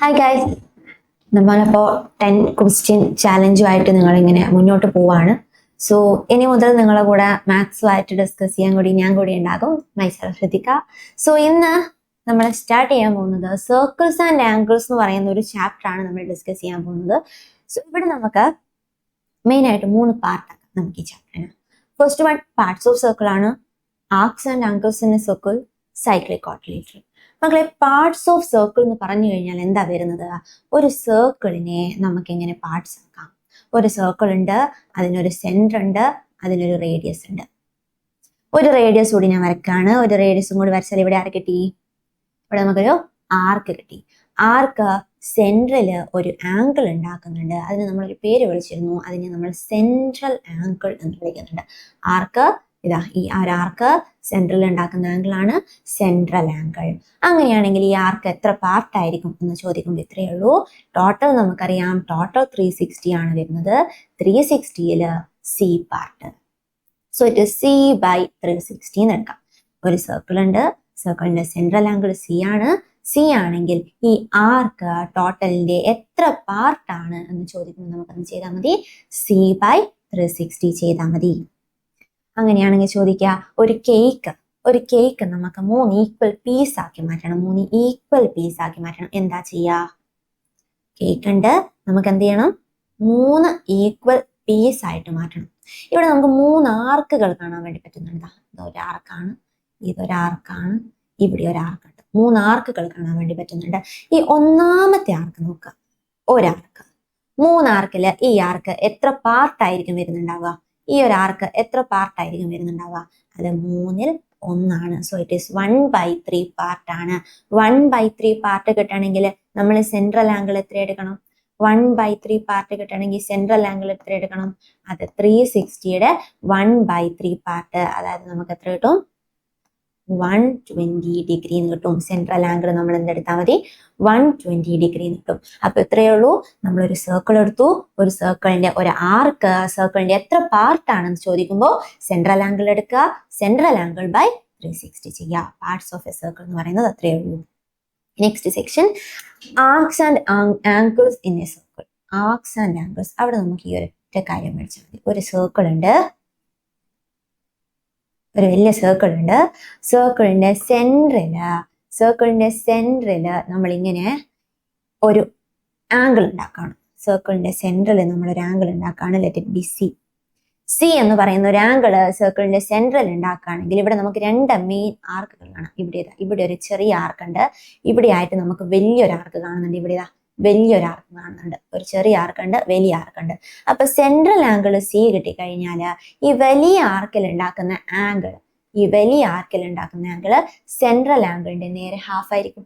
Hi guys, നമ്മളിപ്പോൾ 10 question ചാലഞ്ചുമായിട്ട് നിങ്ങളിങ്ങനെ മുന്നോട്ട് പോവാണ്. സോ ഇനി മുതൽ നിങ്ങളെ കൂടെ മാത്സുമായിട്ട് ഡിസ്കസ് ചെയ്യാൻ ഞാൻ കൂടി ഉണ്ടാകും. മൈസെൽഫ് ശ്രദ്ധിക്കുക. സോ ഇന്ന് നമ്മൾ സ്റ്റാർട്ട് ചെയ്യാൻ പോകുന്നത് സർക്കിൾസ് ആൻഡ് ആംഗിൾസ് എന്ന് പറയുന്ന ഒരു ചാപ്റ്ററാണ് നമ്മൾ ഡിസ്കസ് ചെയ്യാൻ പോകുന്നത്. സോ ഇവിടെ നമുക്ക് മെയിനായിട്ട് 3 പാർട്ടാണ് നമുക്ക് ഈ ചാപ്റ്ററിന്. First one parts of circle ആണ്. Arcs and angles in a circle, cyclic quadrilateral. മക്കളെ, പാർട്സ് ഓഫ് സർക്കിൾ എന്ന് പറഞ്ഞു കഴിഞ്ഞാൽ എന്താ വരുന്നത്? ഒരു സർക്കിളിനെ നമുക്ക് എങ്ങനെ പാർട്സ് ആക്കാം? ഒരു സർക്കിൾ ഉണ്ട്, അതിനൊരു സെന്റർ ഉണ്ട്, അതിനൊരു റേഡിയസ് ഉണ്ട്. ഒരു റേഡിയസ് കൂടി ഞാൻ വരക്കാണ്. ഒരു റേഡിയസും കൂടി വരച്ചാൽ ഇവിടെ ആര് കിട്ടി? ഇവിടെ നമുക്കൊരു ആർക്ക് കിട്ടി. ആർക്ക് സെൻട്രൽ ഒരു ആംഗിൾ ഉണ്ടാക്കുന്നുണ്ട്. അതിന് നമ്മളൊരു പേര് വിളിച്ചിരുന്നു. അതിനെ നമ്മൾ സെൻട്രൽ ആംഗിൾ എന്ന് വിളിക്കുന്നുണ്ട്. ആർക്ക് ഇതാ, ഈ ആർക്ക് സെൻട്രൽ ഉണ്ടാക്കുന്ന ആംഗിൾ ആണ് സെൻട്രൽ ആംഗിൾ. അങ്ങനെയാണെങ്കിൽ ഈ ആർക്ക് എത്ര പാർട്ട് ആയിരിക്കും എന്ന് ചോദിക്കുമ്പോൾ ഇത്രയേ ഉള്ളൂ. ടോട്ടൽ നമുക്കറിയാം, ടോട്ടൽ 360 ആണ് വരുന്നത്. 360ൽ C part. So it C by 360 എന്ന് എടുക്കാം. ഒരു സർക്കിൾ ഉണ്ട്, സർക്കിളിന്റെ സെൻട്രൽ ആംഗിൾ സി ആണ്. സി ആണെങ്കിൽ ഈ ആർക്ക് ടോട്ടലിന്റെ എത്ര പാർട്ടാണ് എന്ന് ചോദിക്കുമ്പോൾ നമുക്കത് ചെയ്താൽ മതി, സി ബൈ 360 ചെയ്താൽ മതി. അങ്ങനെയാണെങ്കിൽ ചോദിക്കുക, ഒരു കേക്ക് നമുക്ക് 3 ഈക്വൽ പീസ് ആക്കി മാറ്റണം. 3 ഈക്വൽ പീസ് ആക്കി മാറ്റണം. എന്താ ചെയ്യാ? കേക്ക് ഉണ്ട്, നമുക്ക് എന്ത് ചെയ്യണം? 3 ഈക്വൽ പീസ് ആയിട്ട് മാറ്റണം. ഇവിടെ നമുക്ക് 3 ആർക്കുകൾ കാണാൻ വേണ്ടി പറ്റുന്നുണ്ട്. ഇതൊരു ആർക്കാണ്, ഇതൊരു ആർക്കാണ്, ഇവിടെ ഒരു ആർക്കുണ്ട്. 3 ആർക്കുകൾ കാണാൻ വേണ്ടി പറ്റുന്നുണ്ട്. ഈ ഒന്നാമത്തെ ആർക്ക് നോക്കുക, ഒരാർക്ക്. 3 ആർക്കില് ഈ ആർക്ക് എത്ര പാർട്ടായിരിക്കും വരുന്നുണ്ടാവുക? ഈ ഒരു ആർക്ക് എത്ര പാർട്ടായിരിക്കും വരുന്നുണ്ടാവുക? അത് 3ൽ 1 സോ ഇറ്റ് ഈസ് 1/3 പാർട്ടാണ്. 1/3 പാർട്ട് കിട്ടണമെങ്കിൽ നമ്മൾ സെൻട്രൽ ആംഗിൾ എത്ര എടുക്കണം? 1/3 പാർട്ട് കിട്ടണമെങ്കിൽ സെൻട്രൽ ആംഗിൾ എത്ര എടുക്കണം? അത് 360യുടെ 1/3 പാർട്ട്. അതായത് നമുക്ക് എത്ര കിട്ടും? 120 ഡിഗ്രി എന്ന് കിട്ടും. സെൻട്രൽ ആംഗിൾ നമ്മൾ എന്തെടുത്താൽ മതി? 120 ഡിഗ്രി കിട്ടും. അപ്പൊ ഇത്രയേ ഉള്ളൂ. നമ്മളൊരു സർക്കിൾ എടുത്തു. ഒരു സർക്കിളിന്റെ ഒരു ആർക്ക്, സർക്കിളിന്റെ എത്ര പാർട്ടാണെന്ന് ചോദിക്കുമ്പോൾ സെൻട്രൽ ആംഗിൾ എടുക്കുക, സെൻട്രൽ ആംഗിൾ ബൈ 360 ചെയ്യുക. പാർട്സ് ഓഫ് എ സർക്കിൾ എന്ന് പറയുന്നത് അത്രയേ ഉള്ളൂ. Next section, arcs and angles in a circle. Arcs and angles. അവിടെ നമുക്ക് ഈ ഒരൊറ്റ കാര്യം പഠിച്ചാൽ മതി. ഒരു സർക്കിൾ ഉണ്ട്, ഒരു വലിയ സർക്കിൾ ഉണ്ട്. സർക്കിളിന്റെ സെൻട്രല് നമ്മളിങ്ങനെ ഒരു ആംഗിൾ ഉണ്ടാക്കുകയാണ്. സർക്കിളിന്റെ സെൻട്രല് നമ്മളൊരു ആംഗിൾ ഉണ്ടാക്കുകയാണ്. ലെറ്റ് ഇറ്റ് ബി സി എന്ന് പറയുന്ന ഒരു ആംഗിൾ സർക്കിളിന്റെ സെൻട്രൽ ഉണ്ടാക്കുകയാണെങ്കിൽ ഇവിടെ നമുക്ക് 2 മെയിൻ ആർക്കുകൾ കാണാം. ഇവിടെ ഒരു ചെറിയ ആർക്കുണ്ട്, ഇവിടെ ആയിട്ട് നമുക്ക് വലിയൊരു ആർക്ക് കാണുന്നുണ്ട്. ഇവിടെ വലിയൊരു ആർക്ക് കാണുന്നുണ്ട്. ഒരു ചെറിയ ആർക്കുണ്ട്, വലിയ ആർക്കുണ്ട്. അപ്പൊ സെൻട്രൽ ആംഗിൾ സി കിട്ടിക്കഴിഞ്ഞാൽ ഈ വലിയ ആർക്കിൽ ഉണ്ടാക്കുന്ന ആംഗിൾ സെൻട്രൽ ആംഗിളിന്റെ നേരെ ഹാഫ് ആയിരിക്കും.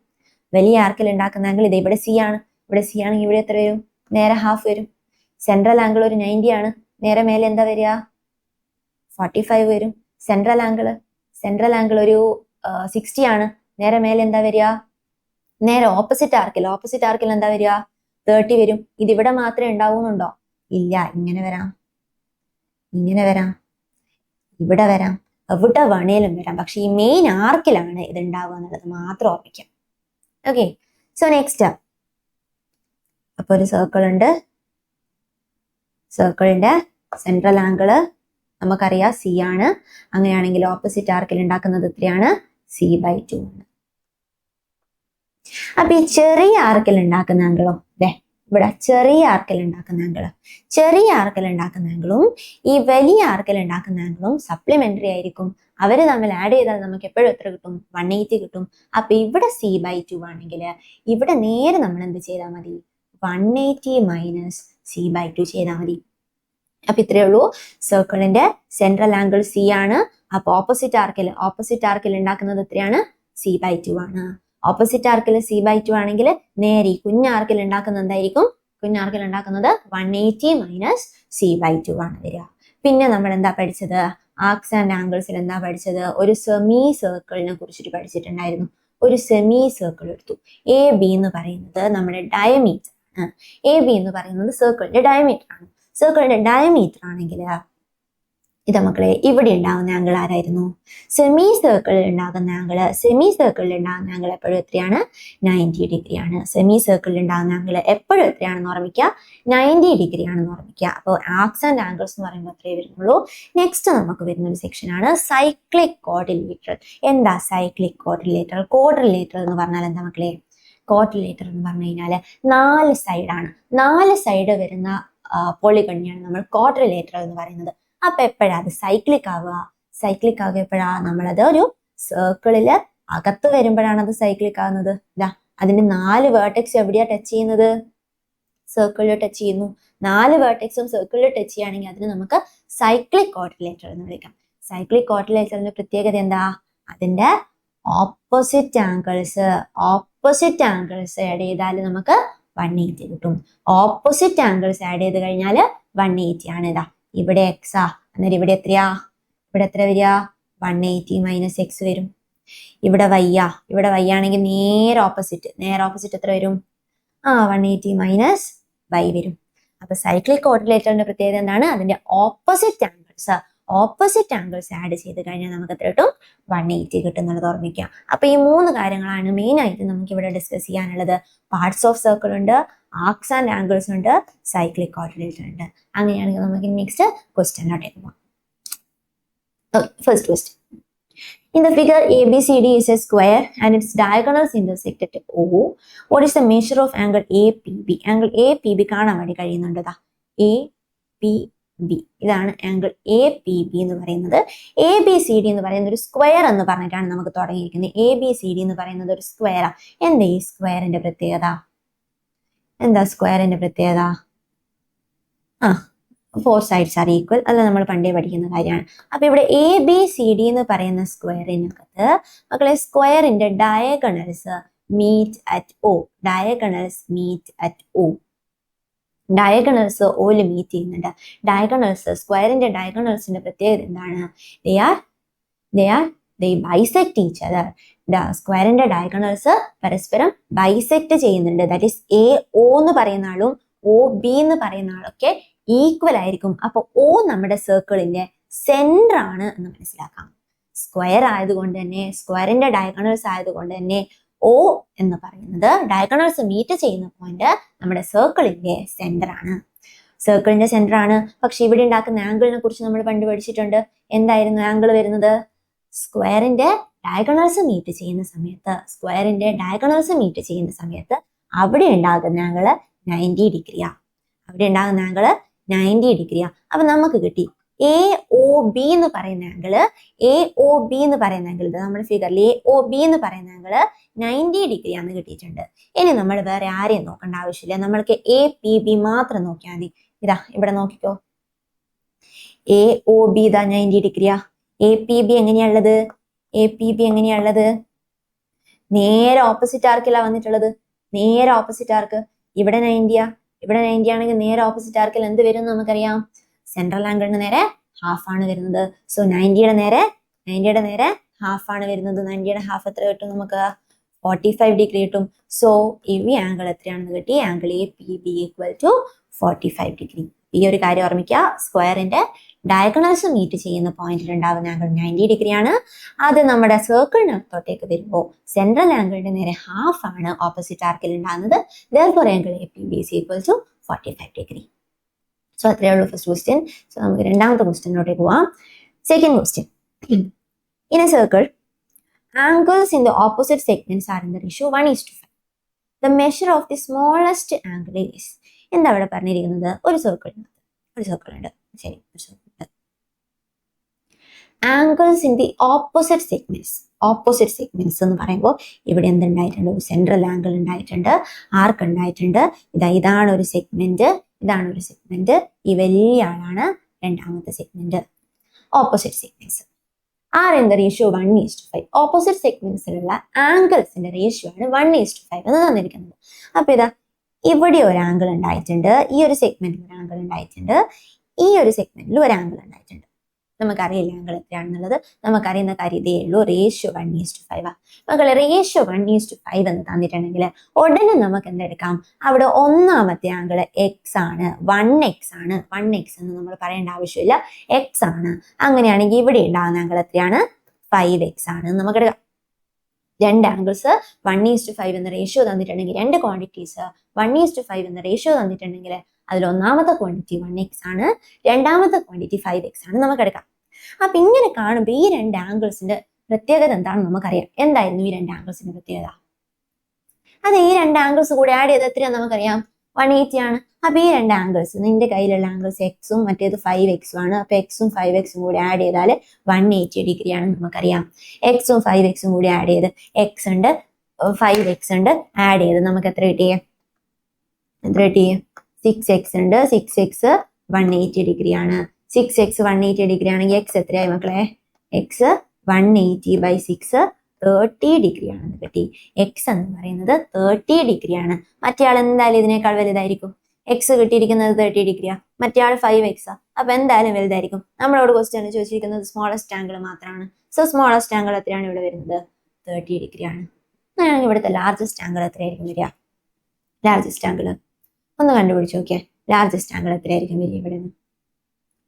വലിയ ആർക്കിൽ ഉണ്ടാക്കുന്ന ആംഗിൾ ഇത് ഇവിടെ സി ആണ്. ഇവിടെ സി ആണെങ്കിൽ ഇവിടെ എത്ര വരും? നേരെ ഹാഫ് വരും. സെൻട്രൽ ആംഗിൾ ഒരു 90 ആണ്. നേരെ മേലെ എന്താ വരിക? 45 വരും. സെൻട്രൽ ആംഗിൾ ഒരു 60 ആണ്. നേരെ മേലെ എന്താ വരിക? നേരെ ഓപ്പോസിറ്റ് ആർക്കിൽ എന്താ വരിക? 30 വരും. ഇതിവിടെ മാത്രമേ ഉണ്ടാവുന്നുണ്ടോ? ഇല്ല. ഇങ്ങനെ വരാം, ഇവിടെ വരാം, എവിടെ വേണേലും വരാം. പക്ഷെ ഈ മെയിൻ ആർക്കിലാണ് ഇത് ഉണ്ടാവുക എന്നുള്ളത് മാത്രം ഓർമ്മിക്കാം. ഓക്കെ, സോ നെക്സ്റ്റ്, അപ്പൊ ഒരു സർക്കിൾ ഉണ്ട്. സർക്കിളിന്റെ സെൻട്രൽ ആംഗിള് നമുക്കറിയാം സി ആണ്. അങ്ങനെയാണെങ്കിൽ ഓപ്പോസിറ്റ് ആർക്കിൽ ഉണ്ടാക്കുന്നത് എത്രയാണ്? c/2 ആണ്. അപ്പൊ ഈ ചെറിയ ആർക്കിൽ ഉണ്ടാക്കുന്ന ആംഗിളോ, ഇവിടെ ചെറിയ ആർക്കിൽ ഉണ്ടാക്കുന്ന ആംഗിളും ഈ വലിയ ആർക്കിൽ ഉണ്ടാക്കുന്ന ആംഗിളും സപ്ലിമെന്ററി ആയിരിക്കും. അവര് തമ്മിൽ ആഡ് ചെയ്താൽ നമുക്ക് എപ്പോഴും എത്ര കിട്ടും? 180 കിട്ടും. അപ്പൊ ഇവിടെ c/2 ആണെങ്കിൽ ഇവിടെ നേരെ നമ്മൾ എന്ത് ചെയ്താൽ മതി? 180 മൈനസ് c/2 ചെയ്താൽ മതി. അപ്പൊ ഇത്രയേ ഉള്ളൂ. സർക്കിളിന്റെ സെൻട്രൽ ആംഗിൾ സി ആണ്. അപ്പൊ ഓപ്പോസിറ്റ് ആർക്കിൽ ഉണ്ടാക്കുന്നത് എത്രയാണ്? c/2 ആണ്. ഓപ്പോസിറ്റ് ആർക്കിൽ c/2 ആണെങ്കിൽ നേരെ കുഞ്ഞാർക്കിൽ ഉണ്ടാക്കുന്നത് എന്തായിരിക്കും? കുഞ്ഞാർക്കിൽ ഉണ്ടാക്കുന്നത് 180 മൈനസ് c/2 ആണ് വരിക. പിന്നെ നമ്മൾ എന്താ പഠിച്ചത്? ആർക്സ് ആൻഡ് ആംഗിൾസിൽ എന്താ പഠിച്ചത്? ഒരു സെമി സർക്കിളിനെ കുറിച്ചിട്ട് പഠിച്ചിട്ടുണ്ടായിരുന്നു. ഒരു സെമി സർക്കിൾ എടുത്തു. എ ബി എന്ന് പറയുന്നത് നമ്മുടെ ഡയമീറ്റർ ആണ്. എ ബി എന്ന് പറയുന്നത് സർക്കിളിന്റെ ഡയമീറ്റർ ആണ്. സർക്കിളിന്റെ ഡയമീറ്റർ ആണെങ്കിൽ ഇതാ മക്കളെ, ഇവിടെ ഉണ്ടാകുന്ന ആംഗിൾ ആരായിരുന്നു? സെമി സർക്കിളിൽ ഉണ്ടാകുന്ന ആംഗിൾ എപ്പോഴും എത്രയാണ്? 90 ഡിഗ്രി ആണ്. സെമി സർക്കിളിൽ ഉണ്ടാകുന്ന ആംഗിൾ എപ്പോഴും എത്രയാണെന്ന് ഓർമ്മിക്കുക? 90 ഡിഗ്രി ആണെന്ന് ഓർമ്മിക്കുക. അപ്പോൾ ആർക്സ് ആൻഡ് ആംഗിൾസ് എന്ന് പറയുമ്പോൾ അത്രേ വരുന്നുള്ളൂ. നെക്സ്റ്റ് നമുക്ക് വരുന്ന ഒരു സെക്ഷൻ ആണ് സൈക്ലിക് ക്വാഡ്രിലേറ്ററൽ. എന്താ സൈക്ലിക് ക്വാഡ്രിലേറ്ററൽ? ക്വാഡ്രിലേറ്ററൽ എന്ന് പറഞ്ഞാൽ എന്താ മക്കളെ? ക്വാഡ്രിലേറ്ററൽ എന്ന് പറഞ്ഞു കഴിഞ്ഞാൽ 4 സൈഡാണ്. 4 സൈഡ് വരുന്ന പോളിഗണിയാണ് നമ്മൾ ക്വാഡ്രിലേറ്ററൽ എന്ന് പറയുന്നത്. അപ്പൊ എപ്പോഴാ അത് സൈക്ലിക് ആവുക എപ്പോഴാ? നമ്മളത് ഒരു സർക്കിളില് അകത്ത് വരുമ്പോഴാണ് അത് സൈക്ലിക് ആകുന്നത്. ഇതാ അതിന്റെ 4 വേർട്ടെക്സ് എവിടെയാ ടച്ച് ചെയ്യുന്നത്? സർക്കിളിൽ ടച്ച് ചെയ്യുന്നു. 4 വേർട്ടെക്സും സർക്കിളിൽ ടച്ച് ചെയ്യുകയാണെങ്കിൽ അതിന് നമുക്ക് സൈക്ലിക് ക്വാഡ്രിലേറ്ററൽ എന്ന് വിളിക്കാം. സൈക്ലിക് ക്വാഡ്രിലേറ്ററലിന്റെ പ്രത്യേകത എന്താ? അതിന്റെ ഓപ്പോസിറ്റ് ആംഗിൾസ് ആഡ് ചെയ്താൽ നമുക്ക് 180 കിട്ടും. ഓപ്പോസിറ്റ് ആംഗിൾസ് ആഡ് ചെയ്ത് കഴിഞ്ഞാൽ 180 ആണ്. ഇതാ ഇവിടെ എക്സാ, അന്നേരം ഇവിടെ എത്രയാ? ഇവിടെ എത്ര വരിക? 180 മൈനസ് എക്സ് വരും. ഇവിടെ വൈ ആണെങ്കിൽ നേരെ ഓപ്പോസിറ്റ് എത്ര വരും? 180 മൈനസ് വൈ വരും. അപ്പൊ സൈക്ലിക് ക്വാഡ്രിലേറ്ററിന്റെ പ്രത്യേകത എന്താണ്? അതിന്റെ ഓപ്പോസിറ്റ് ആംഗിൾസ് ആഡ് ചെയ്ത് കഴിഞ്ഞാൽ നമുക്ക് എത്ര കിട്ടും? 180 കിട്ടും എന്നുള്ളത് ഓർമ്മിക്കുക. അപ്പൊ ഈ 3 കാര്യങ്ങളാണ് മെയിൻ ആയിട്ട് നമുക്ക് ഇവിടെ ഡിസ്കസ് ചെയ്യാനുള്ളത്. പാർട്സ് ഓഫ് സർക്കിൾ ഉണ്ട്, ആർക്സ് ആൻഡ് ആംഗിൾസ് ഉണ്ട്, സൈക്ലിക് ക്വാഡ്രിലേറ്റർ ഉണ്ട്. അങ്ങനെയാണെങ്കിൽ നമുക്ക് നെക്സ്റ്റ് ക്വസ്റ്റ്യനിലോട്ടേക്ക് പോകാം. First question. In the figure, ABCD is a square and its diagonals intersect at O. What is the measure of angle APB? Angle APB കാണാൻ വേണ്ടി കഴിയുന്നുണ്ട്. APB ഇതാണ് angle APB എന്ന് പറയുന്നത്. ABCD എന്ന് പറയുന്ന ഒരു സ്ക്വയർ എന്ന് പറഞ്ഞിട്ടാണ് നമുക്ക് തുടങ്ങിയിരിക്കുന്നത്. ABCD എന്ന് പറയുന്നത് ഒരു സ്ക്വയറാ. എന്താ ഈ സ്ക്വയറിന്റെ പ്രത്യേകത? Four sides are equal. അത് നമ്മൾ പണ്ടേ പഠിക്കുന്ന കാര്യമാണ്. അപ്പൊ ഇവിടെ ABCD എന്ന് പറയുന്ന സ്ക്വയറിനകത്ത് മക്കളെ സ്ക്വയറിന്റെ diagonals meet at O. Diagonals ഓയിൽ മീറ്റ് ചെയ്യുന്നുണ്ട്. സ്ക്വയറിന്റെ ഡയഗണൽസിന്റെ പ്രത്യേകത എന്താണ്? they bisect each other. സ്ക്വയറിന്റെ ഡയഗണൽസ് പരസ്പരം ബൈസെക്ട് ചെയ്യുന്നുണ്ട്. ദാറ്റ് ഈസ് AO എന്ന് പറയുന്ന ആളും OB എന്ന് പറയുന്ന ആളൊക്കെ ഈക്വൽ ആയിരിക്കും. അപ്പൊ O നമ്മുടെ സർക്കിളിന്റെ സെന്റർ ആണ് എന്ന് മനസ്സിലാക്കാം. സ്ക്വയറിന്റെ ഡയഗണൽസ് ആയതുകൊണ്ട് തന്നെ O എന്ന് പറയുന്നത് ഡയഗണൽസ് മീറ്റ് ചെയ്യുന്ന പോയിന്റ് നമ്മുടെ സർക്കിളിന്റെ സെന്റർ ആണ്. പക്ഷെ ഇവിടെ ഉണ്ടാക്കുന്ന ആംഗിളിനെ കുറിച്ച് നമ്മൾ പണ്ട് പഠിച്ചിട്ടുണ്ട്. എന്തായിരുന്നു ആംഗിൾ വരുന്നത്? സ്ക്വയറിന്റെ ഡയഗണൽസ് മീറ്റ് ചെയ്യുന്ന സമയത്ത് അവിടെ ഉണ്ടാകുന്ന ആംഗിള് 90 ഡിഗ്രിയാ. അപ്പൊ നമുക്ക് കിട്ടി AOB എന്ന് പറയുന്ന ആംഗിള്. നമ്മുടെ ഫിഗറിൽ AOB എന്ന് പറയുന്ന ആംഗിള് 90 ഡിഗ്രി ആണെന്ന് കിട്ടിയിട്ടുണ്ട്. ഇനി നമ്മൾ വേറെ ആരെയും നോക്കേണ്ട ആവശ്യമില്ല. നമ്മൾക്ക് APB മാത്രം നോക്കിയാൽ മതി. ഇതാ ഇവിടെ നോക്കിക്കോ, AOB ഇതാ 90 ഡിഗ്രിയാ. APB എങ്ങനെയാണുള്ളത്? നേരെ ഓപ്പോസിറ്റ് ആർക്കിലാ വന്നിട്ടുള്ളത്. ഇവിടെ 90 ആണെങ്കിൽ നേരെ ഓപ്പോസിറ്റ് ആർക്കിൽ എന്ത് വരും നമുക്കറിയാം? സെൻട്രൽ ആംഗിളിന് നേരെ ഹാഫ് ആണ് വരുന്നത്. സോ 90യുടെ നേരെ ഹാഫ് ആണ് വരുന്നത്. 90യുടെ ഹാഫ് എത്ര കിട്ടും നമുക്ക്? 45 ഡിഗ്രി കിട്ടും. സോ ഈ ആംഗിൾ എത്രയാണെന്ന് കിട്ടി? Angle APB = 45 degree. ഈ ഒരു കാര്യം ഓർമ്മിക്കുക. സ്ക്വയറിന്റെ ഡയഗണൽസ് മീറ്റ് ചെയ്യുന്ന പോയിന്റിൽ ഉണ്ടാകുന്ന ആംഗിൾ 90 ഡിഗ്രിയാണ്. അത് നമ്മുടെ സർക്കിളിനകത്തോട്ടേക്ക് വരുമ്പോൾ സെൻട്രൽ ആംഗിളിന്റെ നേരെ ഹാഫ് ആണ് ഓപ്പോസിറ്റ് ആർക്കിൽ ഉണ്ടാകുന്നത്. therefore angle APB = 45 degree. So അത്രയേ ഉള്ളൂ ഫസ്റ്റ് ക്വസ്റ്റ്യൻ. സോ നമുക്ക് രണ്ടാമത്തെ ക്വസ്റ്റ്യനിലോട്ടേക്ക് പോവാം. Second question. In a circle, angles in the opposite segments are in the ratio 1:5. The measure of the smallest angle is. എന്താ ഇവിടെ പറഞ്ഞിരിക്കുന്നത്? ഒരു സർക്കിൾ ഉണ്ട്. ശരി, ഒരു circle. Angles in the opposite segments എന്ന് പറയുമ്പോൾ ഇവിടെ എന്തുണ്ടായിട്ടുണ്ട്? ഒരു സെൻട്രൽ ആംഗിൾ ഉണ്ടായിട്ടുണ്ട്, ആർക്ക് ഉണ്ടായിട്ടുണ്ട്. ഇതാണ് ഒരു സെഗ്മെന്റ്. ഈ വലിയ ആളാണ് രണ്ടാമത്തെ segment. Opposite segments are in the ratio 1:5. Opposite സെഗ്മെന്റ്സിലുള്ള ആംഗിൾസിന്റെ റേഷ്യോ ആണ് 1:5 എന്ന് തന്നിരിക്കുന്നത്. അപ്പൊ ഇവിടെ ഒരു ആംഗിൾ ഉണ്ടായിട്ടുണ്ട്, ഈ ഒരു സെഗ്മെന്റിൽ ഒരു ആംഗിൾ ഉണ്ടായിട്ടുണ്ട്, ഈ ഒരു സെഗ്മെന്റിൽ ഒരു ആംഗിൾ ഉണ്ടായിട്ടുണ്ട്. നമുക്കറിയില്ല ആംഗിൾ എത്രയാണെന്നുള്ളത്. നമുക്കറിയുന്ന കാര്യം ഇതേ ഉള്ളൂ, റേഷ്യോ 1:5. മക്കളെ റേഷ്യോ 1:5 എന്ന് തന്നിട്ടുണ്ടെങ്കിൽ ഉടനെ നമുക്ക് എന്തെടുക്കാം, അവിടെ ഒന്നാമത്തെ ആംഗിൾ എക്സ് ആണ്, 1x ആണ്. 1x എന്ന് നമ്മൾ പറയേണ്ട ആവശ്യമില്ല, എക്സ് ആണ്. അങ്ങനെയാണെങ്കിൽ ഇവിടെ ഉണ്ടാകുന്ന ആംഗിൾ എത്രയാണ്, 5x ആണ്. നമുക്കെടുക്കാം രണ്ട് ആംഗിൾസ് 1:5 എന്ന റേഷ്യോ തന്നിട്ടുണ്ടെങ്കിൽ, രണ്ട് ക്വാണ്ടിറ്റീസ് 1:5 എന്ന റേഷ്യോ തന്നിട്ടുണ്ടെങ്കിൽ അതിൽ ഒന്നാമത്തെ ക്വാണ്ടിറ്റി 1x ആണ്, രണ്ടാമത്തെ ക്വാണ്ടിറ്റി 5x ആണ്. നമുക്കെടുക്കാം. അപ്പൊ ഇങ്ങനെ കാണുമ്പോൾ ഈ രണ്ട് ആംഗിൾസിന്റെ പ്രത്യേകത എന്താണെന്ന് നമുക്കറിയാം. എന്തായിരുന്നു ഈ രണ്ട് ആംഗിൾസിന്റെ പ്രത്യേകത? അത് ഈ രണ്ട് ആംഗിൾസ് കൂടെ ആഡ് ചെയ്ത് എത്രയാണെന്ന് നമുക്കറിയാം, 180 ആണ്. അപ്പൊ ഈ രണ്ട് ആംഗിൾസ്, നിന്റെ കയ്യിലുള്ള ആംഗിൾസ് എക്സും മറ്റേത് 5x ആണ്. അപ്പൊ എക്സും 5x കൂടി ആഡ് ചെയ്താൽ 180 ഡിഗ്രി ആണെന്ന് നമുക്കറിയാം. എക്സും 5x കൂടി ആഡ് ചെയ്ത്, എക്സ് ഉണ്ട് 5x ഉണ്ട്, ആഡ് ചെയ്ത് നമുക്ക് എത്ര കിട്ടിയേ, 6x ഉണ്ട്. 6x 180 ഡിഗ്രി ആണ്. 6x 180 ഡിഗ്രി ആണെങ്കിൽ എക്സ് എത്രയായി മക്കളെ, എക്സ് 180/6 30 ഡിഗ്രി ആണെന്ന് കിട്ടി. എക്സ് എന്ന് പറയുന്നത് 30 ഡിഗ്രി ആണ്. മറ്റേ ആൾ എന്തായാലും ഇതിനേക്കാൾ വലുതായിരിക്കും. എക്സ് കിട്ടിയിരിക്കുന്നത് 30 ഡിഗ്രിയാ, മറ്റേ ആൾ 5x. അപ്പൊ എന്തായാലും വലുതായിരിക്കും. നമ്മളോട് ക്വസ്റ്റ്യൻ ചോദിച്ചിരിക്കുന്നത് സ്മോളസ്റ്റ് ആംഗിൾ മാത്രമാണ്. സോ സ്മോളസ്റ്റ് ആംഗിൾ എത്രയാണ് ഇവിടെ വരുന്നത്, 30 ഡിഗ്രി ആണ്. അങ്ങനെയാണെങ്കിൽ ഇവിടുത്തെ ലാർജസ്റ്റ് ആംഗിൾ എത്രയായിരിക്കും വരിക, ലാർജസ്റ്റ് ആംഗിൾ ഒന്ന് കണ്ടുപിടിച്ച് നോക്കിയേ. ലാർജസ്റ്റ് ആംഗിൾ എത്രയായിരിക്കും വരിക ഇവിടെ നിന്ന്?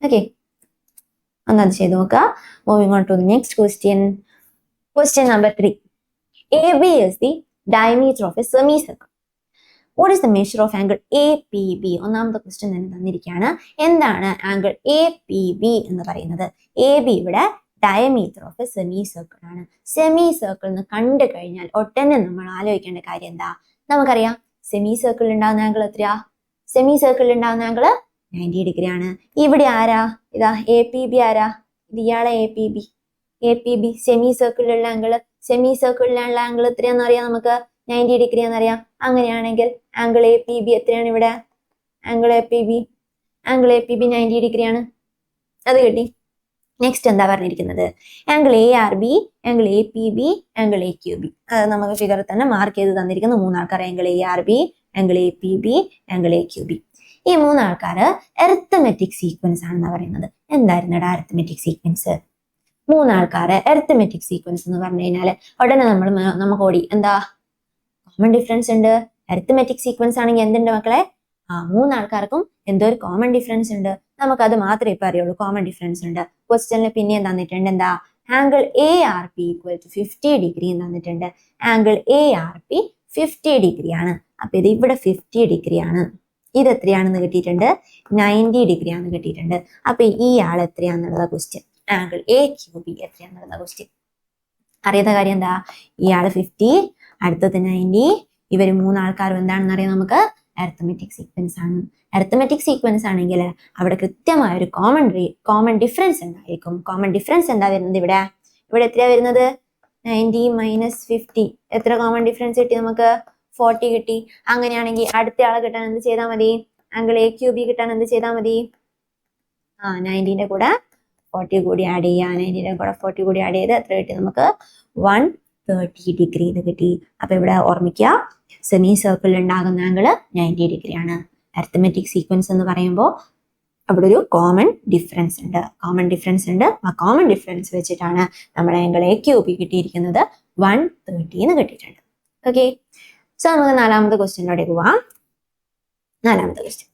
ഓക്കെ, ഒന്നത് ചെയ്ത് നോക്കുക. Moving on to the next question. Question number 3. AB is the diameter of a semicircle. What is the measure of angle APB? ഒന്നാമത്തെ ക്വസ്റ്റ്യൻ തന്നെ തന്നിരിക്കുകയാണ്. എന്താണ് ആംഗിൾ APB എന്ന് പറയുന്നത്? AB ഇവിടെ diameter of A semi circle ആണ്. Semi circle എന്ന് കണ്ടു കഴിഞ്ഞാൽ ഒട്ടനെ നമ്മൾ ആലോചിക്കേണ്ട കാര്യം എന്താ? നമുക്കറിയാം സെമി സർക്കിളിൽ ഉണ്ടാകുന്ന ആംഗിൾ എത്രയാ? സെമി സർക്കിളിൽ ഉണ്ടാകുന്ന ആംഗിൾ 90 ഡിഗ്രി ആണ്. ഇവിടെ ആരാ? ഇതാ APB ആരാ? ഇത് ഇയാളെ APB സെമി സർക്കിളിലുള്ള ആംഗിള്. സെമി സർക്കിളിലുള്ള ആംഗിൾ എത്രയാണെന്ന് അറിയാം നമുക്ക്, 90 ഡിഗ്രി എന്നറിയാം. അങ്ങനെയാണെങ്കിൽ ആംഗിൾ APB എത്രയാണ് ഇവിടെ? ആംഗിൾ APB 90 ഡിഗ്രി ആണ്. അത് കിട്ടി. നെക്സ്റ്റ് എന്താ പറഞ്ഞിരിക്കുന്നത്? Angle ARB, angle APB, angle AQB. അത് നമുക്ക് ഫിഗറിൽ തന്നെ മാർക്ക് ചെയ്ത് തന്നിരിക്കുന്ന മൂന്നാൾക്കാർ, angle ARB, angle APB, angle AQB. ഈ മൂന്നാൾക്കാര് അരിത്തമെറ്റിക് സീക്വൻസ് ആണെന്ന് പറയുന്നത്. എന്തായിരുന്നു അരിത്തമെറ്റിക് സീക്വൻസ്? മൂന്നാൾക്കാര് അരിത്തമെറ്റിക് സീക്വൻസ് എന്ന് പറഞ്ഞു കഴിഞ്ഞാൽ ഉടനെ നമുക്ക് ഓടി എന്താ, കോമൺ ഡിഫറൻസ് ഉണ്ട്. അരിത്തമെറ്റിക് സീക്വൻസ് ആണെങ്കിൽ എന്തുണ്ട് മക്കളെ? മൂന്നാൾക്കാർക്കും എന്തോ ഒരു കോമൺ ഡിഫറൻസ് ഉണ്ട്. നമുക്കത് മാത്രമേ ഇപ്പൊ അറിയുള്ളൂ, കോമൺ ഡിഫറൻസ് ഉണ്ട്. ക്വസ്റ്റ്യനിൽ പിന്നെയും തന്നിട്ടുണ്ട് എന്താ, ആംഗിൾ ARP = 50 ഡിഗ്രി തന്നിട്ടുണ്ട്. ആംഗിൾ ARP 50 ഡിഗ്രി ആണ്. അപ്പൊ ഇത് ഇവിടെ 50 ഡിഗ്രി ആണ്. ഇത് എത്രയാണെന്ന് കിട്ടിയിട്ടുണ്ട്? 90 ഡിഗ്രി ആണെന്ന് കിട്ടിയിട്ടുണ്ട്. അപ്പൊ ഈ ആൾ എത്രയാണെന്നുള്ളത് ക്വസ്റ്റ്യൻ. ആംഗിൾ AQB എത്രയാണെന്നുള്ളത് ക്വസ്റ്റ്യൻ. അറിയാത്ത കാര്യം എന്താ, ഇയാള് 50, അടുത്തത് 90. ഇവര് മൂന്നാൾക്കാരും എന്താണെന്ന് അറിയാം നമുക്ക്, അരിത്തമെറ്റിക് സീക്വൻസ് ആണ്. അരിത്തമെറ്റിക് സീക്വൻസ് ആണെങ്കിൽ അവിടെ കൃത്യമായ ഒരു കോമൺ ഡിഫറൻസ് ഉണ്ടായിരിക്കും. കോമൺ ഡിഫറൻസ് എന്താ വരുന്നത്? ഇവിടെ എത്രയാ വരുന്നത്? 90 - 50. എത്ര കോമൺ ഡിഫറൻസ് കിട്ടി നമുക്ക്? 40 കിട്ടി. അങ്ങനെയാണെങ്കിൽ അടുത്ത ആളെ കിട്ടാൻ എന്ത് ചെയ്താൽ മതി? ആംഗിൾ AQB കിട്ടാൻ എന്ത് ചെയ്താൽ മതി? 90ന്റെ കൂടെ 40 കൂടി ആഡ് ചെയ്യുക. 90ന്റെ കൂടെ 40 കൂടി ആഡ് ചെയ്ത് എത്ര കിട്ടി നമുക്ക്? 130 ഡിഗ്രി ഇത് കിട്ടി. അപ്പൊ ഇവിടെ ഓർമ്മിക്കുക, സെമി സർക്കിളിൽ ഉണ്ടാകുന്ന ആംഗിൾ 90 ഡിഗ്രി ആണ്. അരിത്തമെറ്റിക് സീക്വൻസ് എന്ന് പറയുമ്പോൾ അവിടെ ഒരു കോമൺ ഡിഫറൻസ് ഉണ്ട്. ആ കോമൺ ഡിഫറൻസ് വെച്ചിട്ടാണ് നമ്മുടെ ആംഗിൾ AQB കിട്ടിയിരിക്കുന്നത് 130 എന്ന് കിട്ടിയിട്ടുണ്ട്. ഓക്കെ, സോ നമുക്ക് നാലാമത്തെ ക്വസ്റ്റ്യനിലൂടെ പോവാം. നാലാമത്തെ question.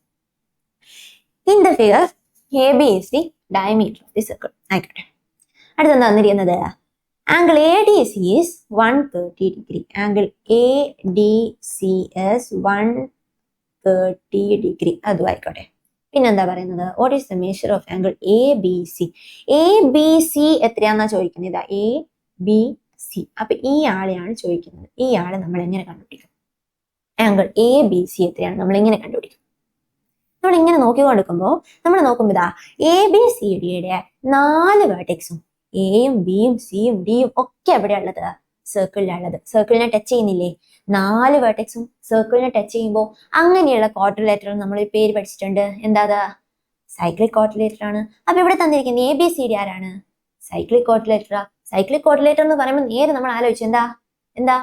In the figure AB is the diameter of the circle. ആയിക്കോട്ടെ. അടുത്ത തന്നിരിക്കുന്നത് angle ADC is 130 degree. Angle ADC is 130 degree. അതും ആയിക്കോട്ടെ. പിന്നെന്താ പറയുന്നത്? What is the measure of angle ABC? ABC എത്രയാന്നാ ചോദിക്കുന്നത്? ഇതാ ABC. അപ്പൊ ഈ ആളെയാണ് ചോദിക്കുന്നത്. ഈ ആളെ നമ്മൾ എങ്ങനെ കണ്ടുപിടിക്കും? ആംഗിൾ ABC എത്രയാണ് നമ്മൾ എങ്ങനെ കണ്ടുപിടിക്കും? നമ്മൾ ഇങ്ങനെ നോക്കിക്കൊണ്ടിരിക്കുമ്പോൾ ഇതാ ABCDയുടെ 4 വേർട്ടെക്സും എയും ബിയും സിയും ഡിയും ഒക്കെ എവിടെയുള്ളത്? സർക്കിളിലുള്ളത്. സർക്കിളിനെ ടച്ച് ചെയ്യുന്നില്ലേ? 4 വേർട്ടെക്സും സർക്കിളിനെ ടച്ച് ചെയ്യുമ്പോൾ അങ്ങനെയുള്ള ക്വാഡ്രിലേറ്റർ നമ്മൾ ഈ പേര് പഠിച്ചിട്ടുണ്ട്. എന്താ? സൈക്ലിക് ക്വാഡ്രിലേറ്റർ ആണ്. അപ്പൊ ഇവിടെ തന്നിരിക്കുന്ന ABCD ആരാണ്? സൈക്ലിക് ക്വാഡ്രിലേറ്ററാ. സൈക്ലിക് ക്വാഡ്രിലേറ്റർ എന്ന് പറയുമ്പോൾ നേരെ നമ്മൾ ആലോചിച്ചു എന്താ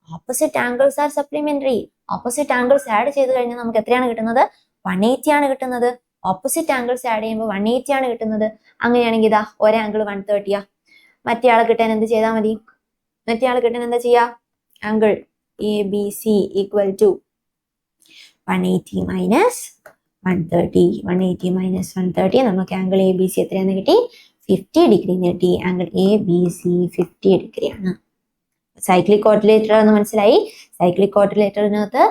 opposite angles are supplementary. Opposite angles add ചെയ്ത് കഴിഞ്ഞാൽ നമുക്ക് എത്രയാണ് കിട്ടുന്നത്? 180 ആണ് കിട്ടുന്നത്. ഓപ്പോസിറ്റ് ആംഗിൾസ് ആഡ് ചെയ്യുമ്പോൾ 180 ആണ് കിട്ടുന്നത്. അങ്ങനെയാണെങ്കിൽ ഇതാ ഒരു ആംഗിൾ 130 മറ്റേ ആളെ കിട്ടാൻ എന്ത് ചെയ്താൽ മതി? മറ്റേ ആളെ കിട്ടാൻ എന്താ ചെയ്യാ? Angle a B c equal to 180 minus 130. 180 minus 130 നമുക്ക് ആംഗിൾ എ ബി സി എത്രയാന്ന് കിട്ടി? 50 ഡിഗ്രി കിട്ടി. ആംഗിൾ എ ബി സി 50 ഡിഗ്രിയാണ്. സൈക്ലിക് ക്വാഡ്രിലേറ്റർ എന്ന് മനസ്സിലായി. സൈക്ലിക് ക്വാഡ്രിലേറ്ററിനകത്ത്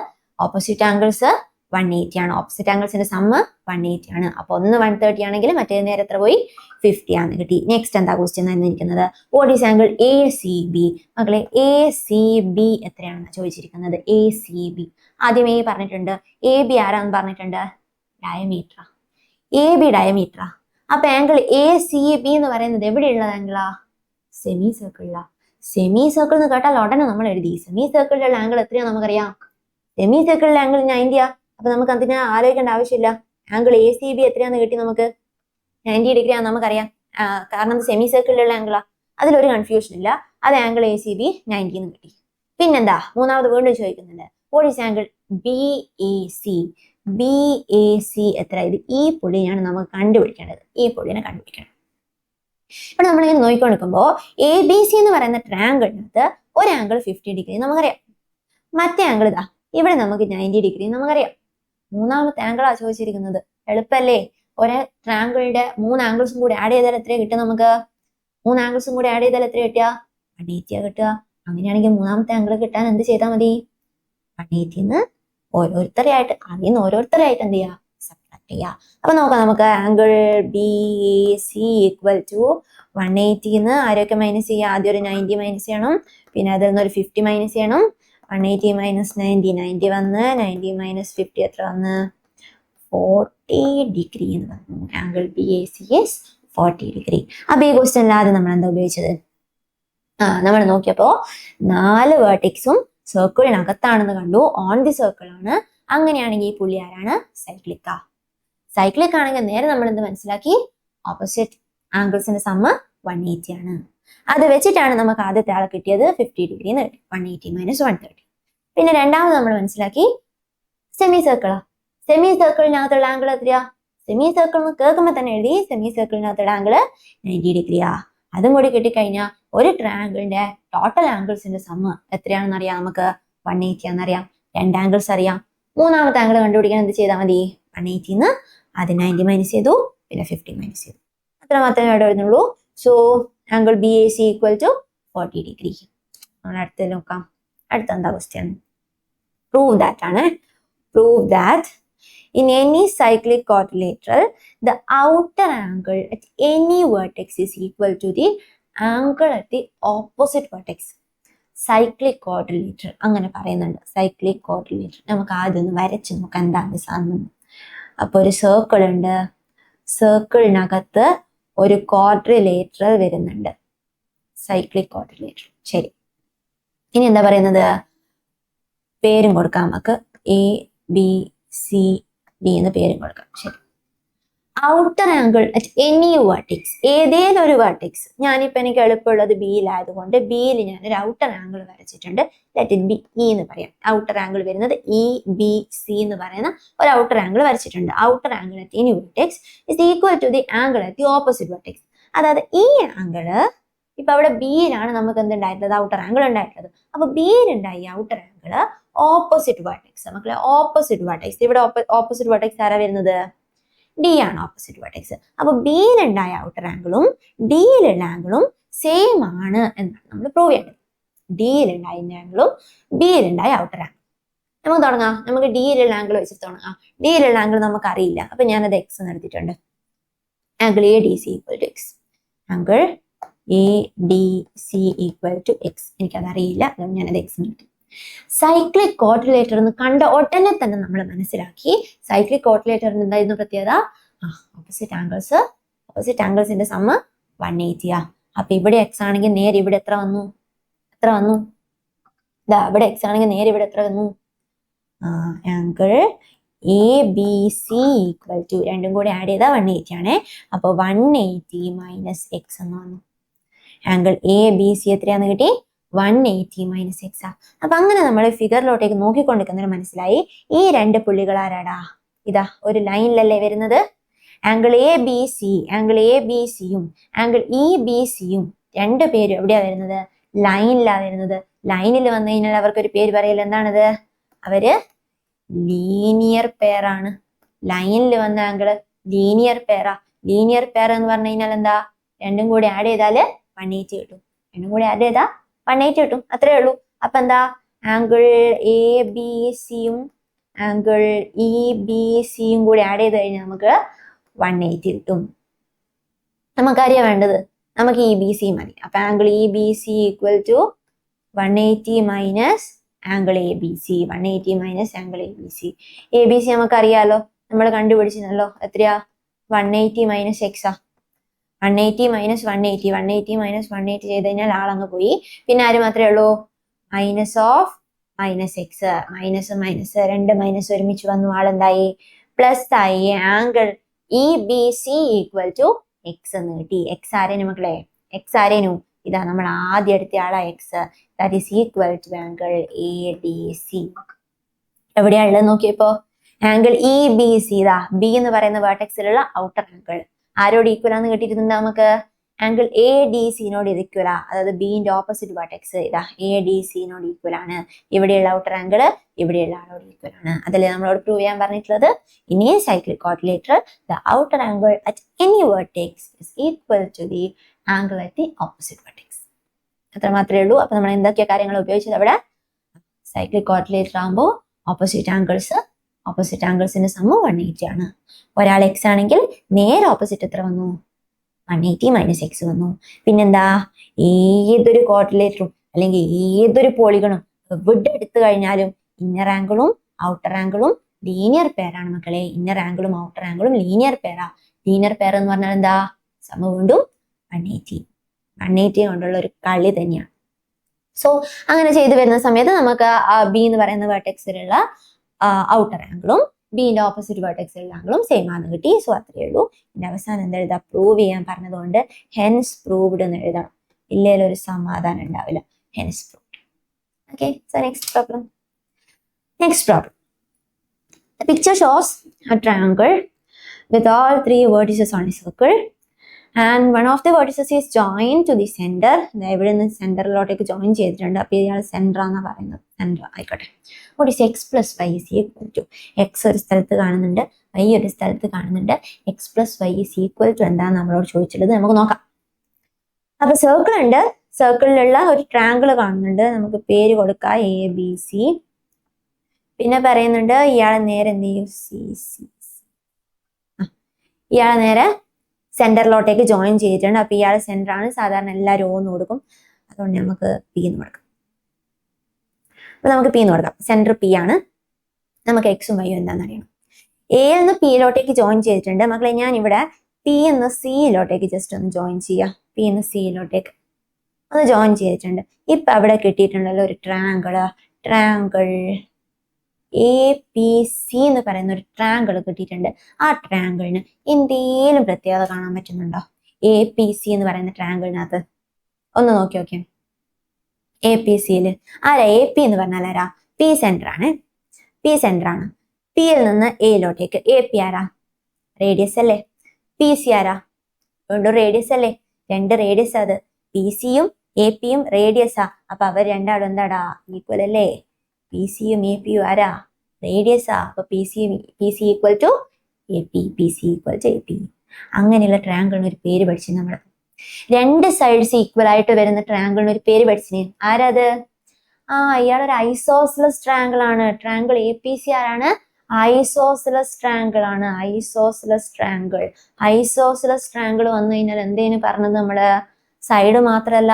ഓപ്പോസിറ്റ് ആംഗിൾസ് 180 ആണ്. ഓപ്പോസിറ്റ് ആംഗിൾസിന്റെ സമ്മ് 180 ആണ്. അപ്പൊ ഒന്ന് 130 ആണെങ്കിൽ മറ്റേ നേരെ എത്ര പോയി? 50 ആണ് കിട്ടി. നെക്സ്റ്റ് എന്താ ക്വസ്റ്റ്യൻ തന്നിരിക്കുന്നത്? What is angle A C B? മക്കളെ എ സി ബി എത്രയാണെന്ന് ചോദിച്ചിരിക്കുന്നത്. എ സി ബി ആദ്യം എ പറഞ്ഞിട്ടുണ്ട്. എ ബി ആരാന്ന് പറഞ്ഞിട്ടുണ്ട്? ഡയമീറ്റർ. A B diameter. അപ്പൊ ആംഗിൾ എ സി ബി എന്ന് പറയുന്നത് എവിടെയുള്ള ആംഗിളാ? സെമി സർക്കിളിലാ. സെമി സർക്കിൾ എന്ന് കേട്ടാൽ ഉടനെ നമ്മൾ എഴുതി. സെമി സർക്കിളിലുള്ള ആംഗിൾ എത്രയാ നമുക്കറിയാം? സെമി സർക്കിളിലെ ആംഗിൾ 90 അപ്പൊ നമുക്ക് അതിനെ ആലോചിക്കേണ്ട ആവശ്യമില്ല. ആംഗിൾ എ സി ബി എത്രയാന്ന് കിട്ടി നമുക്ക്? 90 ഡിഗ്രി ആണെന്ന് നമുക്കറിയാം. കാരണം സെമി സർക്കിളിലുള്ള ആംഗിളാ. അതിലൊരു കൺഫ്യൂഷൻ ഇല്ല. അത് ആംഗിൾ എ സി ബി 90 എന്ന് കിട്ടി. പിന്നെന്താ മൂന്നാമത് വീണ്ടും ചോദിക്കുന്നുണ്ട്. What is angle b a C? B a C എത്ര? ഇത് ഈ പുള്ളിയാണ് നമുക്ക് കണ്ടുപിടിക്കേണ്ടത്. ഈ പുള്ളിനെ കണ്ടുപിടിക്കണം. ഇവിടെ നമ്മളിങ്ങനെ നോക്കിക്കൊണ്ടിരിക്കുമ്പോൾ എ ബി സി എന്ന് പറയുന്ന ട്രയാങ്കിളിനകത്ത് ഒരു ആംഗിൾ 50 ഡിഗ്രി നമുക്കറിയാം. മറ്റേ ആംഗിൾ ഇതാ ഇവിടെ നമുക്ക് 90 ഡിഗ്രി നമുക്കറിയാം. മൂന്നാമത്തെ ആംഗിളാ ചോദിച്ചിരിക്കുന്നത്. എളുപ്പല്ലേ? ഒരേ ട്രയാങ്കിളിന്റെ 3 ആംഗിൾസും കൂടി ആഡ് ചെയ്താൽ എത്ര കിട്ടുക നമുക്ക്? 3 ആംഗിൾസും കൂടി ആഡ് ചെയ്താൽ എത്ര കിട്ടുക? 180 കിട്ടുക. അങ്ങനെയാണെങ്കിൽ മൂന്നാമത്തെ ആംഗിൾ കിട്ടാൻ എന്ത് ചെയ്താൽ മതി? 180 ഓരോരുത്തരെയായിട്ട് ഓരോരുത്തരായിട്ട് എന്ത് ചെയ്യുക? സബ്ട്രാക്ട് ചെയ്യുക. അപ്പൊ നോക്കാം. നമുക്ക് angle b a C equal to 180 ആരൊക്കെ മൈനസ് ചെയ്യുക? ആദ്യം ഒരു 90 മൈനസ് ചെയ്യണം. പിന്നെ അതിൽ നിന്ന് ഒരു 50 മൈനസ് ചെയ്യണം. 180 മൈനസ് 90 വന്ന് 90 മൈനസ് 50 എത്ര വന്ന്? 40 ഡിഗ്രി എന്ന് പറഞ്ഞു. Angle b a C is 40 degree. അപ്പൊ ഈ ക്വസ്റ്റ്യനിൽ ആദ്യം നമ്മൾ എന്താ ഉപയോഗിച്ചത്? നമ്മൾ നോക്കിയപ്പോ 4 വേർട്ടിക്സും സർക്കിളിനകത്താണെന്ന് കണ്ടു. ഓൺ ദി സർക്കിൾ ആണ്. അങ്ങനെയാണെങ്കിൽ ഈ പുള്ളി ആരാണ്? സൈക്ലിക്കാ. സൈക്ലിക് ആണെങ്കിൽ നേരെ നമ്മൾ എന്ത് മനസ്സിലാക്കി? ഓപ്പോസിറ്റ് ആംഗിൾസിന്റെ സമ്മ് 180 ആണ്. അത് വെച്ചിട്ടാണ് നമുക്ക് ആദ്യത്തെ ആളെ കിട്ടിയത് 50 ഡിഗ്രി എന്ന് കിട്ടി. 180 മൈനസ് 130. പിന്നെ രണ്ടാമത് നമ്മൾ മനസ്സിലാക്കി സെമി സർക്കിളാ. സെമി സർക്കിളിനകത്തുള്ള ആംഗിൾ എത്രയാ? സെമി സർക്കിൾ എന്ന് കേൾക്കുമ്പോൾ തന്നെ എഴുതി. സെമി സർക്കിളിനകത്തുള്ള ആംഗിൾ 90 ഡിഗ്രിയാ. അതും കൂടി കിട്ടിക്കഴിഞ്ഞാൽ ഒരു ട്രയാങ്കിളിന്റെ ടോട്ടൽ ആംഗിൾസിന്റെ സമ്മ് എത്രയാണെന്ന് അറിയാം നമുക്ക്? 180 ആണെന്നറിയാം. 2 ആംഗിൾസ് അറിയാം. മൂന്നാമത്തെ ആംഗിൾ കണ്ടുപിടിക്കാൻ എന്ത് ചെയ്താൽ മതി? 180 അത് 90 മൈനസ് ചെയ്തു. പിന്നെ 50 മൈനസ് ചെയ്തു. അത്ര മാത്രമേ അവിടെ വരുന്നുള്ളൂ. So angle b a C equal to 40 degree. നമ്മൾ അടുത്ത് നോക്കാം. അടുത്ത എന്താ ക്വസ്റ്റ്യൻ? പ്രൂവ് ദാറ്റ് ആണ്. Prove that in any cyclic quadrilateral the outer angle at any vertex is equal to the angle at the opposite vertex. Cyclic quadrilateral അങ്ങനെ പറയുന്നുണ്ട്. Cyclic quadrilateral നമുക്ക് ആദ്യം ഒന്ന് വരച്ച് നോക്കാം എന്താണ് സാധനം. അപ്പൊ ഒരു സർക്കിൾ ഉണ്ട്. സർക്കിളിനകത്ത് ഒരു ക്വാഡ്രിലേറ്റർ വരുന്നുണ്ട്. Cyclic quadrilateral. ശരി, ഇനി എന്താ പറയുന്നത്? പേരും കൊടുക്കാം നമുക്ക്. എ ബി സി ഡി എന്ന് പേരും കൊടുക്കാം. ശരി. Outer angle at any vertex, ഏതേലും ഒരു വേർട്ടിക്സ്. ഞാനിപ്പോൾ എനിക്ക് എളുപ്പമുള്ളത് ബിയിലായതുകൊണ്ട് ബിയിൽ ഞാനൊരു ഔട്ടർ ആംഗിൾ വരച്ചിട്ടുണ്ട്. ലെറ്റ് ഇറ്റ് ബി ഇ എന്ന് പറയാം. ഔട്ടർ ആംഗിൾ വരുന്നത് ഇ ബി സി എന്ന് പറയുന്ന ഒരു ഔട്ടർ ആംഗിൾ വരച്ചിട്ടുണ്ട്. Outer angle at any vertex is equal to the angle at the opposite vertex. അതായത് ഈ ആംഗിള് ഇപ്പൊ അവിടെ ബിയിലാണ് നമുക്ക് എന്തുണ്ടായിട്ടുള്ളത്? ഔട്ടർ ആംഗിൾ ഉണ്ടായിട്ടുള്ളത്. അപ്പൊ ബിയിലുണ്ടായി ഔട്ടർ ആംഗിള് ഓപ്പോസിറ്റ് വേർട്ടിക്സ്. മക്കളെ ഓപ്പോസിറ്റ് വേർട്ടിക്സ്, ഇവിടെ ഓപ്പോസിറ്റ് വേർട്ടിക്സ് ആരാ വരുന്നത്? ഡി ആണ് ഓപ്പോസിറ്റ് വേർട്ടിക്സ്. അപ്പൊ ബിയിലുണ്ടായ ഔട്ടർ ആംഗിളും ഡിയിലുള്ള ആംഗിളും സെയിം ആണ് എന്നാണ് നമ്മൾ പ്രൂവ് ചെയ്യേണ്ടത്. ഡിയിലുണ്ടായ ആംഗിളും ബിയിലുണ്ടായ ഔട്ടർ ആംഗിൾ. നമുക്ക് തുടങ്ങാം. നമുക്ക് ഡിയിലുള്ള ആംഗിൾ വെച്ചിട്ട് തുടങ്ങാം. ഡിയിലുള്ള ആംഗിൾ നമുക്ക് അറിയില്ല. അപ്പൊ ഞാനത് എക്സ് നടത്തിയിട്ടുണ്ട്. Angle a d c equal to x. Angle a d c equal to x. എനിക്കത് അറിയില്ല, അതുകൊണ്ട് ഞാനത് എക്സ് നടത്തി. സൈക്ലിക് ക്വാഡ്രിലേറ്റർ എന്ന് കണ്ട ഉടനെ തന്നെ നമ്മൾ മനസ്സിലാക്കി. സൈക്ലിക് ക്വാഡ്രിലേറ്ററിന് എന്തായിരുന്നു പ്രത്യേകത? ഓപ്പോസിറ്റ് ആംഗിൾസിന്റെ സമ്മ് 180. അപ്പൊ ഇവിടെ എക്സ് ആണെങ്കിൽ നേരെ ഇവിടെ എത്ര വന്നു? ഇവിടെ എക്സ് ആണെങ്കിൽ നേരെ ഇവിടെ എത്ര വന്നു? Angle a B c equal to രണ്ടും കൂടി ആഡ് ചെയ്താൽ 180 ആണേ. അപ്പൊ 180 മൈനസ് എക്സ് എന്ന് വന്നു. ആംഗിൾ എ ബി സി എത്രയാന്ന് കിട്ടി? 180 മൈനസ് എക്സ്. അപ്പൊ അങ്ങനെ നമ്മൾ ഫിഗറിലോട്ടേക്ക് നോക്കിക്കൊണ്ടിരിക്കുന്നതിന് മനസ്സിലായി ഈ രണ്ട് പുള്ളികൾ ആരാടാ? ഇതാ ഒരു ലൈനിലല്ലേ വരുന്നത്. Angle a B C, angle a B സിയും ആംഗിൾ ഇ ബി സിയും രണ്ടു പേരും എവിടെയാ വരുന്നത്? ലൈനിലാണ് വരുന്നത്. ലൈനിൽ വന്നു കഴിഞ്ഞാൽ അവർക്കൊരു പേര് പറയല് എന്താണത്? അവര് ലീനിയർ പെയർ ആണ്. ലൈനിൽ വന്ന ആംഗിള് ലീനിയർ പെയറാ. ലീനിയർ പെയർ എന്ന് പറഞ്ഞു കഴിഞ്ഞാൽ എന്താ? രണ്ടും കൂടി ആഡ് ചെയ്താല് 180 കിട്ടും. രണ്ടും കൂടി ആഡ് ചെയ്താൽ 180 കിട്ടും. അത്രേ ഉള്ളൂ. അപ്പൊ എന്താ? ആംഗിൾ എ ബി സിയും ആംഗിൾ ഇ ബി സിയും കൂടി ആഡ് ചെയ്ത് കഴിഞ്ഞാൽ നമുക്ക് 180 കിട്ടും. നമുക്കറിയാം വേണ്ടത്, നമുക്ക് ഇ ബി സി മതി. അപ്പൊ angle e b c equal to 180 minus angle a B c. 180 minus angle a B c. A B c നമുക്കറിയാലോ, നമ്മൾ കണ്ടുപിടിച്ചിരുന്നല്ലോ. എത്രയാ? 180 മൈനസ് എക്സാ. 180 മൈനസ് 180. 180 മൈനസ് 180 ചെയ്ത് കഴിഞ്ഞാൽ ആളങ്ങ് പോയി. പിന്നെ ആര് മാത്രമേ ഉള്ളൂ? Minus of minus x. Minus minus രണ്ട് മൈനസ് ഒരുമിച്ച് വന്നു, ആളെന്തായി? പ്ലസ് ആയി. Angle e b c equal to x എന്ന് കിട്ടി. എക്സ് ആരേനു മക്കളെ? എക്സ് ആരേനു? ഇതാ നമ്മൾ ആദ്യം എടുത്ത ആളാ x. That is equal to angle a d c. എവിടെയാ ഉള്ളത് നോക്കിയപ്പോ? Angle e b c. ഇതാ ബി എന്ന് പറയുന്ന വേർട്ടെക്സിലുള്ള ഔട്ടർ ആംഗിൾ ആരോട് ഈക്വൽ ആണെന്ന് കിട്ടിയിട്ടുണ്ട് നമുക്ക്? ആംഗിൾ എ ഡി സിനോട് ഇത് ഈക്വൽ ആ. അതായത് ബിന്റെ ഓപ്പോസിറ്റ് വേർട്ടെക്സ് ഇതാ എ ഡി സിനോട് ഈക്വൽ ആണ്. ഇവിടെയുള്ള ഔട്ടർ ആംഗിൾ ഇവിടെയുള്ള ആളോട് ഈക്വൽ ആണ്. അതല്ലേ നമ്മളോട് പ്രൂവ് ചെയ്യാൻ പറഞ്ഞിട്ടുള്ളത്? In a cyclic oscillator the outer angle at any vertex is equal to the angle at the opposite vertex. അത്ര മാത്രമേ ഉള്ളൂ. അപ്പൊ നമ്മൾ എന്തൊക്കെ കാര്യങ്ങൾ ഉപയോഗിച്ചത് അവിടെ? സൈക്ലിക് ഓസിലേറ്റർ ആകുമ്പോൾ ഓപ്പോസിറ്റ് ആംഗിൾസിന്റെ സമ്മ് 180 ആണ്. ഒരാൾ എക്സ് ആണെങ്കിൽ നേരെ ഓപ്പോസിറ്റ് എത്ര വന്നു? 180 മൈനസ് എക്സ് വന്നു. പിന്നെന്താ? ഏതൊരു കോർഡിലേറ്ററും അല്ലെങ്കിൽ ഏതൊരു പോളിഗണും എവിടെ എടുത്തു കഴിഞ്ഞാലും ഇന്നർ ആംഗിളും ഔട്ടർ ആംഗിളും ലീനിയർ പെയറാണ് മക്കളെ. ഇന്നർ ആംഗിളും ഔട്ടർ ആംഗിളും ലീനിയർ പെയറാ. ലീനിയർ പെയർ എന്ന് പറഞ്ഞാൽ എന്താ? സമ വീണ്ടും 180 കൊണ്ടുള്ള ഒരു കളി തന്നെയാണ്. സോ അങ്ങനെ ചെയ്തു വരുന്ന സമയത്ത് നമുക്ക് ബി എന്ന് പറയുന്ന വേർട്ടെക്സിലുള്ള ഔട്ടർ ആംഗിളും ബിന്റെ ഓപ്പോസിറ്റ് വേർട്ടെക്സിലുള്ള ആംഗിളും സെയിം ആണെന്ന് കിട്ടി. സോ അത്രയേ ഉള്ളൂ. ഇതിന്റെ അവസാനം എന്താ എഴുതാ? പ്രൂവ് ചെയ്യാൻ പറഞ്ഞതുകൊണ്ട് ഹെൻസ് പ്രൂവ്ഡ് എന്ന് എഴുതണം. ഇല്ലെങ്കിൽ ഒരു സമാധാനം ഉണ്ടാവില്ല. Hence proved. Okay. So next problem. The picture shows a triangle with all three vertices on a circle and one of the vertices is joined to the center. ഇവിടെ നിന്ന് സെന്ററിലോട്ടേക്ക് ജോയിൻ ചെയ്തിട്ടുണ്ട്. അപ്പൊ ഇയാൾ സെന്റർ ആണെന്നാ പറയുന്നത്. സെന്റർ ആയിക്കോട്ടെ. what is x plus y is equal to? x ഒരു സ്ഥലത്ത് കാണുന്നുണ്ട്, y ഒരു സ്ഥലത്ത് കാണുന്നുണ്ട്. x plus y is equal to എന്താണ് നമ്മളോട് ചോദിച്ചിട്ടുള്ളത്? നമുക്ക് നോക്കാം. അപ്പൊ സർക്കിൾ ഉണ്ട്. സർക്കിളിലുള്ള ഒരു ട്രയാങ്കിൾ കാണുന്നുണ്ട്. നമുക്ക് പേര് കൊടുക്കാം എ ബി സി. പിന്നെ പറയുന്നുണ്ട് ഇയാളെ നേരെ എന്ത് ചെയ്യും? C C C. ഇയാളെ നേരെ സെന്ററിലോട്ടേക്ക് ജോയിൻ ചെയ്തിട്ടുണ്ട്. അപ്പൊ ഇയാൾ സെന്റർ ആണ്. സാധാരണ എല്ലാവരും ഓന്ന് കൊടുക്കും. അതുകൊണ്ട് നമുക്ക് പി എന്ന് കൊടുക്കാം. അപ്പൊ നമുക്ക് പി എന്ന് കൊടുക്കാം. സെന്റർ പി ആണ്. നമുക്ക് എക്സും വൈയും എന്താണെന്ന് അറിയണം. എ എന്ന് പിയിലോട്ടേക്ക് ജോയിൻ ചെയ്തിട്ടുണ്ട്. മക്കളെ ഞാൻ ഇവിടെ പി എന്ന് സിയിലോട്ടേക്ക് ജസ്റ്റ് ഒന്ന് ജോയിൻ ചെയ്യാം. പി എന്ന് സിയിലോട്ടേക്ക് ഒന്ന് ജോയിൻ ചെയ്തിട്ടുണ്ട്. ഇപ്പൊ അവിടെ കിട്ടിയിട്ടുണ്ടല്ലോ ഒരു ട്രയാങ്കിൾ എ പി സി എന്ന് പറയുന്ന ഒരു ട്രയാങ്കിൾ കിട്ടിയിട്ടുണ്ട്. ആ ട്രയാങ്കിളിന് എന്തേലും പ്രത്യേകത കാണാൻ പറ്റുന്നുണ്ടോ? എ പി സി എന്ന് പറയുന്ന ട്രയാങ്കിളിനകത്ത് ഒന്ന് നോക്കി. എ പി സിയില് ആരാ? എ പി എന്ന് പറഞ്ഞാൽ ആരാ? പി സെന്റർ ആണ്. പിയിൽ നിന്ന് എയിലോട്ടേക്ക് എ പി ആരാ? റേഡിയസ് അല്ലേ. പി സി ആരാ? വീണ്ടും റേഡിയസ് അല്ലേ. രണ്ട് റേഡിയസ് അത്. പി സിയും എ പിയും റേഡിയസാ. അപ്പൊ അവർ രണ്ടാളും എന്താടാ? ഈക്വൽ അല്ലേ. പി സിയും എ പിയും ആരാ? റേഡിയസാ. അപ്പൊ p c equal to a p. P c equal to a p. അങ്ങനെയുള്ള ട്രയാങ്കിളിന് ഒരു പേര് പഠിച്ചു നമ്മൾ. രണ്ട് സൈഡ്സ് ഈക്വൽ ആയിട്ട് വരുന്ന ട്രയാങ്കിളിന് ഒരു പേര് പഠിച്ചിന്. ആരത്? ഇയാളൊരു ഐസോസിലസ് ട്രയാങ്കിൾ ആണ്. ട്രയാങ്കിൾ എ പി സി ആരാണ്? ഐസോസിലസ് ട്രയാങ്കിൾ ആണ്. ഐസോസിലസ് ട്രയാങ്കിൾ വന്നു കഴിഞ്ഞാൽ എന്തേനു പറഞ്ഞത് നമ്മള്? സൈഡ് മാത്രല്ല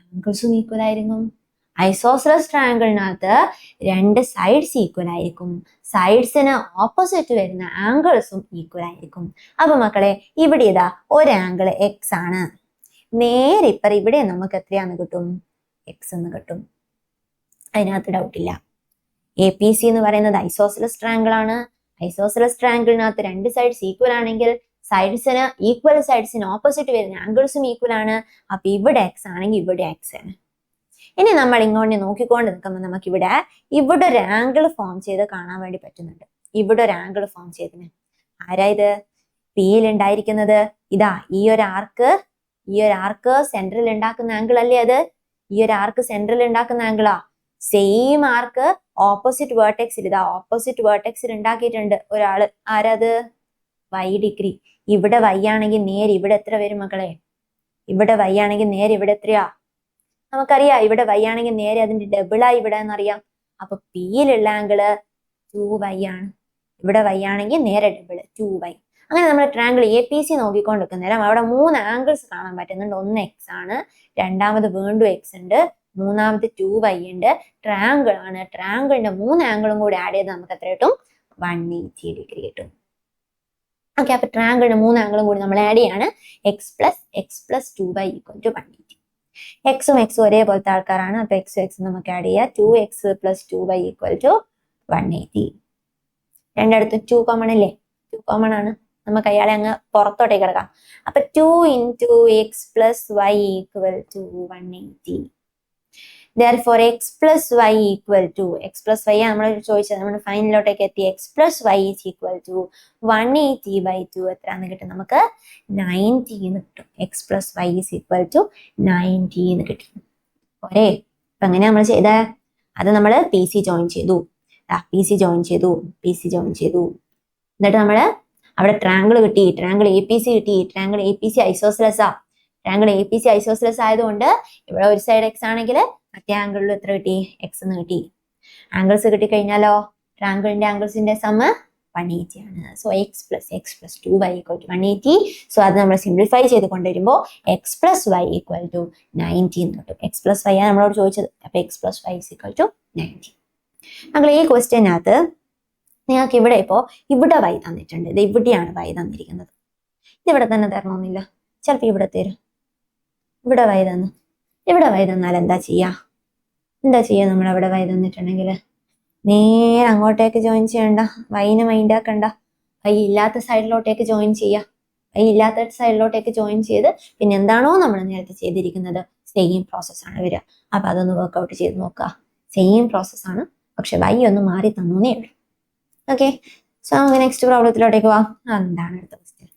ആംഗിൾസും ഈക്വൽ ആയിരിക്കും. ഐസോസിലസ് ട്രയാങ്കിളിനകത്ത് രണ്ട് സൈഡ്സ് ഈക്വൽ ആയിരിക്കും. സൈഡ്സിന് ഓപ്പോസിറ്റ് വരുന്ന ആംഗിൾസും ഈക്വൽ ആയിരിക്കും. അപ്പൊ മക്കളെ ഇവിടെ ഇതാ ഒരു ആംഗിൾ എക്സ് ആണ്. നേരെ ഇപ്പറ ഇവിടെ നമുക്ക് എത്രയാന്ന് കിട്ടും? എക്സ് എന്ന് കിട്ടും. അതിനകത്ത് ഡൗട്ടില്ല. എ പി സി എന്ന് പറയുന്നത് ഐസോസിലസ് ട്രയാങ്കിൾ ആണ്. ഐസോസിലസ് ട്രയാങ്കിളിനകത്ത് രണ്ട് സൈഡ്സ് ഈക്വൽ ആണെങ്കിൽ ഈക്വൽ സൈഡ്സിന് ഓപ്പോസിറ്റ് വരുന്ന ആംഗിൾസും ഈക്വൽ ആണ്. അപ്പൊ ഇവിടെ എക്സ് ആണെങ്കിൽ ഇവിടെ എക്സ് ആണ്. ഇനി നമ്മൾ ഇങ്ങോട്ട് നോക്കിക്കൊണ്ട് നിൽക്കുമ്പോൾ നമുക്ക് ഇവിടെ ഒരു ആംഗിൾ ഫോം ചെയ്ത് കാണാൻ വേണ്ടി പറ്റുന്നുണ്ട്. ഇവിടെ ഒരു ആംഗിൾ ഫോം ചെയ്തിന്. ആരാ ഇത്? പിയിൽ ഉണ്ടായിരിക്കുന്നത് ഇതാ ഈ ഒരു ആർക്ക് സെന്ററിൽ ഉണ്ടാക്കുന്ന ആംഗിൾ അല്ലേ അത്? ഈ ഒരു ആർക്ക് സെന്ററിൽ ഉണ്ടാക്കുന്ന ആംഗിളാ. സെയിം ആർക്ക് ഓപ്പോസിറ്റ് വേർട്ടെക്സിൽ ഇതാ ഓപ്പോസിറ്റ് വേർട്ടെക്സിൽ ഉണ്ടാക്കിയിട്ടുണ്ട് ഒരാള്. ആരത്? y degree. ഇവിടെ y ആണെങ്കിൽ നേരെ ഇവിടെ എത്ര വരും മക്കളെ? ഇവിടെ y ആണെങ്കിൽ നേരെ ഇവിടെ എത്രയാ? നമുക്കറിയാം ഇവിടെ y ആണെങ്കിൽ നേരെ അതിന്റെ ഡബിളായി ഇവിടെ എന്നറിയാം. അപ്പൊ പിയിലുള്ള ആംഗിള് 2y ആണ്. ഇവിടെ y ആണെങ്കിൽ നേരെ ഡബിള് 2y. അങ്ങനെ നമ്മൾ ട്രയാങ്കിൾ APC നോക്കിക്കൊണ്ടിരിക്കുന്ന നേരം അവിടെ 3 ആംഗിൾസ് കാണാൻ പറ്റുന്നുണ്ട്. ഒന്ന് x ആണ്, രണ്ടാമത് വീണ്ടും x ഉണ്ട്, മൂന്നാമത് 2y ഉണ്ട്. ട്രയാങ്കിൾ ആണ്. ട്രയാങ്കിളിന്റെ 3 ആംഗിളും കൂടി ആഡ് ചെയ്ത് നമുക്ക് എത്ര കിട്ടും? 180 ഡിഗ്രി കിട്ടും. ഓക്കെ, അപ്പൊ ട്രയാങ്കിളിന്റെ 3 ആംഗിളും കൂടി നമ്മൾ ആഡ് ചെയ്യാണ്. x plus 2y = 180. എക്സും എക്സും ഒരേപോലത്തെ ആൾക്കാരാണ്. അപ്പൊ എക്സും നമുക്ക് ആഡ് ചെയ്യാം. 2x plus 2y = 180. രണ്ടിടത്തും 2 കോമൺ അല്ലേ? 2 കോമൺ ആണ്. നമുക്ക് അയാളെ അങ്ങ് പുറത്തോട്ടേക്ക് കിടക്കാം. അപ്പൊ 2 into x plus y = 180. Therefore x plus y നമ്മൾ ചോദിച്ചത്, നമ്മൾ ഫൈനലിലോട്ടേക്ക് എത്തി. x plus y = 180/2 എത്രയാന്ന് കിട്ടും? നമുക്ക് 90 എന്ന് കിട്ടും. x plus y = 90 എന്ന് കിട്ടും. പോരെ? അപ്പൊ എങ്ങനെയാ നമ്മൾ ചെയ്തേ? അത് നമ്മൾ PC ജോയിൻ ചെയ്തു. PC ജോയിൻ ചെയ്തു. എന്നിട്ട് നമ്മള് അവിടെ ട്രയാങ്കിൾ കിട്ടി. ട്രയാങ്കിൾ APC കിട്ടി. ട്രയാങ്കിൾ APC ഐസോസെലസ് ആ. ട്രയാങ്കിൾ APC ഐസോസെലസ് ആയതുകൊണ്ട് ഇവിടെ ഒരു സൈഡ് x ആണെങ്കിൽ മറ്റേ ആംഗിളിൽ എത്ര കിട്ടി? x എന്ന് കിട്ടി. ആംഗിൾസ് കിട്ടിക്കഴിഞ്ഞാലോ ട്രയാങ്കിളിന്റെ ആംഗിൾസിന്റെ സമ്മ് 180 ആണ്. So x plus 2y = 180. So അത് നമ്മൾ സിംപ്ലിഫൈ ചെയ്ത് കൊണ്ടുവരുമ്പോൾ x plus y = 90 എന്ന് കിട്ടും. x plus y ആണ് നമ്മളോട് ചോദിച്ചത്. അപ്പൊ x plus y = 90. നമ്മൾ ഈ ക്വസ്റ്റ്യനകത്ത് നിങ്ങൾക്ക് ഇവിടെ ഇവിടെ y തന്നിട്ടുണ്ട്. ഇത് ഇവിടെയാണ് y തന്നിരിക്കുന്നത്. ഇതിവിടെ തന്നെ തരണമെന്നില്ല. ചിലപ്പോൾ ഇവിടെ തരും. ഇവിടെ y തന്നു. ഇവിടെ y തന്നാൽ എന്താ ചെയ്യാ നമ്മൾ അവിടെ y തന്നിട്ടുണ്ടെങ്കിൽ നേരെ അങ്ങോട്ടേക്ക് ജോയിൻ ചെയ്യണ്ട. വൈനെ മൈൻഡ് ആക്കണ്ട. y ഇല്ലാത്ത സൈഡിലോട്ടേക്ക് ജോയിൻ ചെയ്യാം. y ഇല്ലാത്ത സൈഡിലോട്ടേക്ക് ജോയിൻ ചെയ്ത് പിന്നെ എന്താണോ നമ്മൾ നേരത്തെ ചെയ്തിരിക്കുന്നത് സെയിം പ്രോസസ്സാണ് വരിക. അപ്പൊ അതൊന്ന് വർക്ക്ഔട്ട് ചെയ്ത് നോക്കുക. സെയിം പ്രോസസ്സാണ്, പക്ഷെ y ഒന്ന് മാറി തന്നേ ഉള്ളൂ. ഓക്കെ, സോ നമുക്ക് നെക്സ്റ്റ് പ്രോബ്ലത്തിലോട്ടേക്ക് പോവാം. എന്താണ് അടുത്ത ക്വസ്റ്റ്യൻ?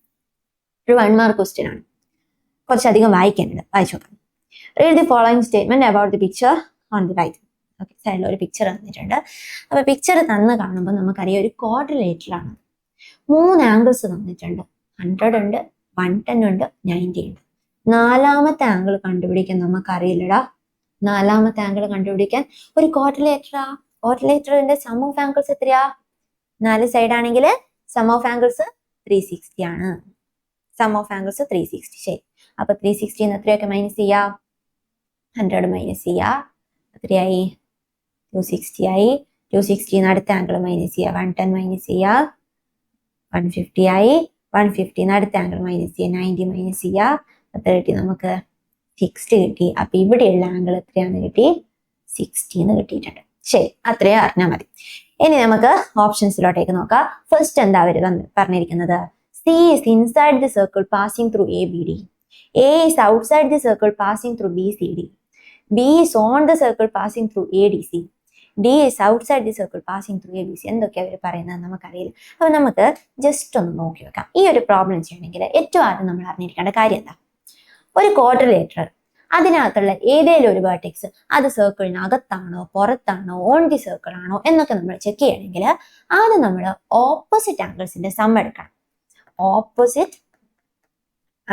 ഒരു 1 മാർക്ക് ക്വസ്റ്റ്യൻ ആണ്. കുറച്ചധികം വായിക്കാനുണ്ട്. വായിച്ചു നോക്കാം. Read the following statement about the picture on the right. Okay, സൈഡിൽ ഒരു പിക്ചർ തന്നിട്ടുണ്ട്. അപ്പൊ പിക്ചർ തന്ന് കാണുമ്പോൾ നമുക്കറിയാം ഒരു ക്വാഡ്രിലേറ്ററാണ്. 3 ആംഗിൾസ് തന്നിട്ടുണ്ട്. 100 ഉണ്ട്, 110 ഉണ്ട്, 90 ഉണ്ട്. 4ാമത്തെ ആംഗിൾ കണ്ടുപിടിക്കാൻ നമുക്കറിയില്ലടാ. 4ാമത്തെ ആംഗിൾ കണ്ടുപിടിക്കാൻ ഒരു ക്വാഡ്രിലേറ്ററിന്റെ സം ഓഫ് ആംഗിൾസ് എത്രയാ? 4 സൈഡ് ആണെങ്കിൽ സം ഓഫ് ആംഗിൾസ് 360 ആണ്. Sum of angles 360. ശരി, അപ്പൊ 360 എത്രയൊക്കെ മൈനസ് ചെയ്യാ? 100 മൈനസ് ചെയ്യാ. എത്രയായി? 260 ആയി. 260 അടുത്ത ആംഗിൾ മൈനസ് ചെയ്യാ. 110 മൈനസ് ചെയ്യാ. 150 ആയി. 150 അടുത്ത ആംഗിൾ മൈനസ് ചെയ്യാ. 90 മൈനസ് ചെയ്യാ. എത്ര കിട്ടി നമുക്ക്? 60 കിട്ടി. അപ്പൊ ഇവിടെയുള്ള ആംഗിൾ എത്രയാന്ന് കിട്ടി? 60 എന്ന് കിട്ടിയിട്ടുണ്ട്. ശരി, അത്രയും അറിഞ്ഞാൽ മതി. ഇനി നമുക്ക് ഓപ്ഷൻസിലോട്ടേക്ക് നോക്കാം. ഫസ്റ്റ് എന്താ അവർ പറഞ്ഞിരിക്കുന്നത്? C is inside the circle passing through ABD. A is outside the circle passing through BCD. B is on the circle passing through ADC. D is outside the circle passing through ABC. എന്തൊക്കെയാ അവർ പറയുന്നത് നമുക്കറിയില്ല. അപ്പൊ നമുക്ക് just ഒന്ന് നോക്കി വെക്കാം. ഈ ഒരു പ്രോബ്ലം ചെയ്യണമെങ്കിൽ ഏറ്റവും ആദ്യം നമ്മൾ അറിഞ്ഞിരിക്കേണ്ട കാര്യം എന്താ? ഒരു ക്വാഡ്രിലേറ്റർ, അതിനകത്തുള്ള ഏതെങ്കിലും ഒരു വേർട്ടെക്സ് അത് സർക്കിളിന് അകത്താണോ പുറത്താണോ ഓൺ ദി സർക്കിൾ ആണോ എന്നൊക്കെ നമ്മൾ ചെക്ക് ചെയ്യണമെങ്കിൽ ആദ്യം നമ്മൾ ഓപ്പോസിറ്റ് ആംഗിൾസിന്റെ സം എടുക്കണം. ഓപ്പോസിറ്റ്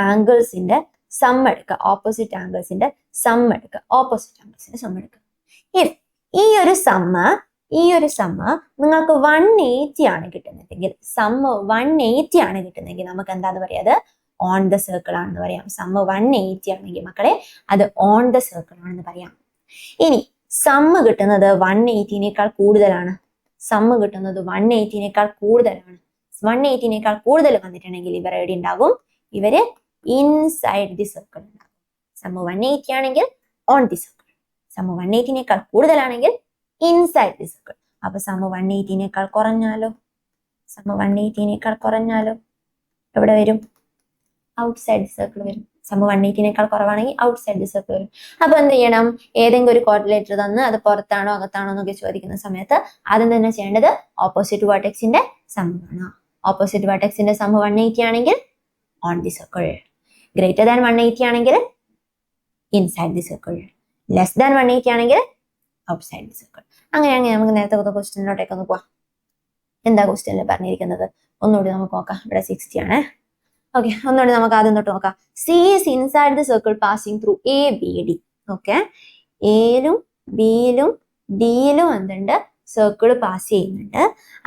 ആംഗിൾസിന്റെ സം എടുക്കുക. ഇഫ് ഈ ഒരു സമ്മ് നിങ്ങൾക്ക് 180 ആണ് കിട്ടുന്നതെങ്കിൽ, നമുക്ക് എന്താന്ന് പറയാത്? ഓൺ ദ സർക്കിൾ ആണെന്ന് പറയാം. സമ്മ് 180 ആണെങ്കിൽ മക്കളെ അത് ഓൺ ദ സർക്കിൾ ആണെന്ന് പറയാം. ഇനി സമ്മ് കിട്ടുന്നത് 180നേക്കാൾ കൂടുതലാണ്. 180നേക്കാൾ കൂടുതൽ വന്നിട്ടുണ്ടെങ്കിൽ ഇവർ എവിടെ ഉണ്ടാകും? ഇവര് ഇൻസൈഡ് ദി സർക്കിൾ ഉണ്ടാകും. സമ്മ് 180 ആണെങ്കിൽ ഓൺ ദി സർക്കിൾ, സമ്മ് 180നേക്കാൾ കൂടുതലാണെങ്കിൽ ഇൻസൈഡ് ദി സർക്കിൾ. അപ്പൊ സമ്മ് 180നേക്കാൾ കുറഞ്ഞാലോ എവിടെ വരും? ഔട്ട്സൈഡ് ദി സർക്കിൾ വരും. സമ്മ് 180നേക്കാൾ കുറവാണെങ്കിൽ ഔട്ട്സൈഡ് ദി സർക്കിൾ വരും. അപ്പൊ എന്ത് ചെയ്യണം? ഏതെങ്കിലും ഒരു ക്വാഡ്രിലേറ്റർ തന്ന് അത് പുറത്താണോ അകത്താണോ എന്നൊക്കെ ചോദിക്കുന്ന സമയത്ത് ആദ്യം തന്നെ ചെയ്യേണ്ടത് ഓപ്പോസിറ്റ് വേർട്ടെക്സിന്റെ സം ആണ്. ഓപ്പോസിറ്റ് വെർട്ടെക്സിന്റെ സം 180 ആണെങ്കിൽ on the circle, greater than 180 ആണെങ്കിൽ inside the circle, less than 180 ആണെങ്കിൽ ഔട്ട്സൈഡ് ദി സർക്കിൾ. അങ്ങനെ നമുക്ക് നേരത്തെ ക്വസ്റ്റ്യനിലോട്ടേക്ക് ഒന്ന് പോവാം. എന്താ ക്വസ്റ്റ്യനിൽ പറഞ്ഞിരിക്കുന്നത് ഒന്നുകൂടി നമുക്ക് നോക്കാം. ഇവിടെ 60 ആണ്. ഓക്കെ, ഒന്നുകൂടി നമുക്ക് ആദ്യം തൊട്ട് നോക്കാം. C is inside the circle passing through A B D. Okay, എയിലും ബിയിലും ഡിയിലും എന്തുണ്ട്, സർക്കിൾ പാസ് ചെയ്യുന്നുണ്ട്.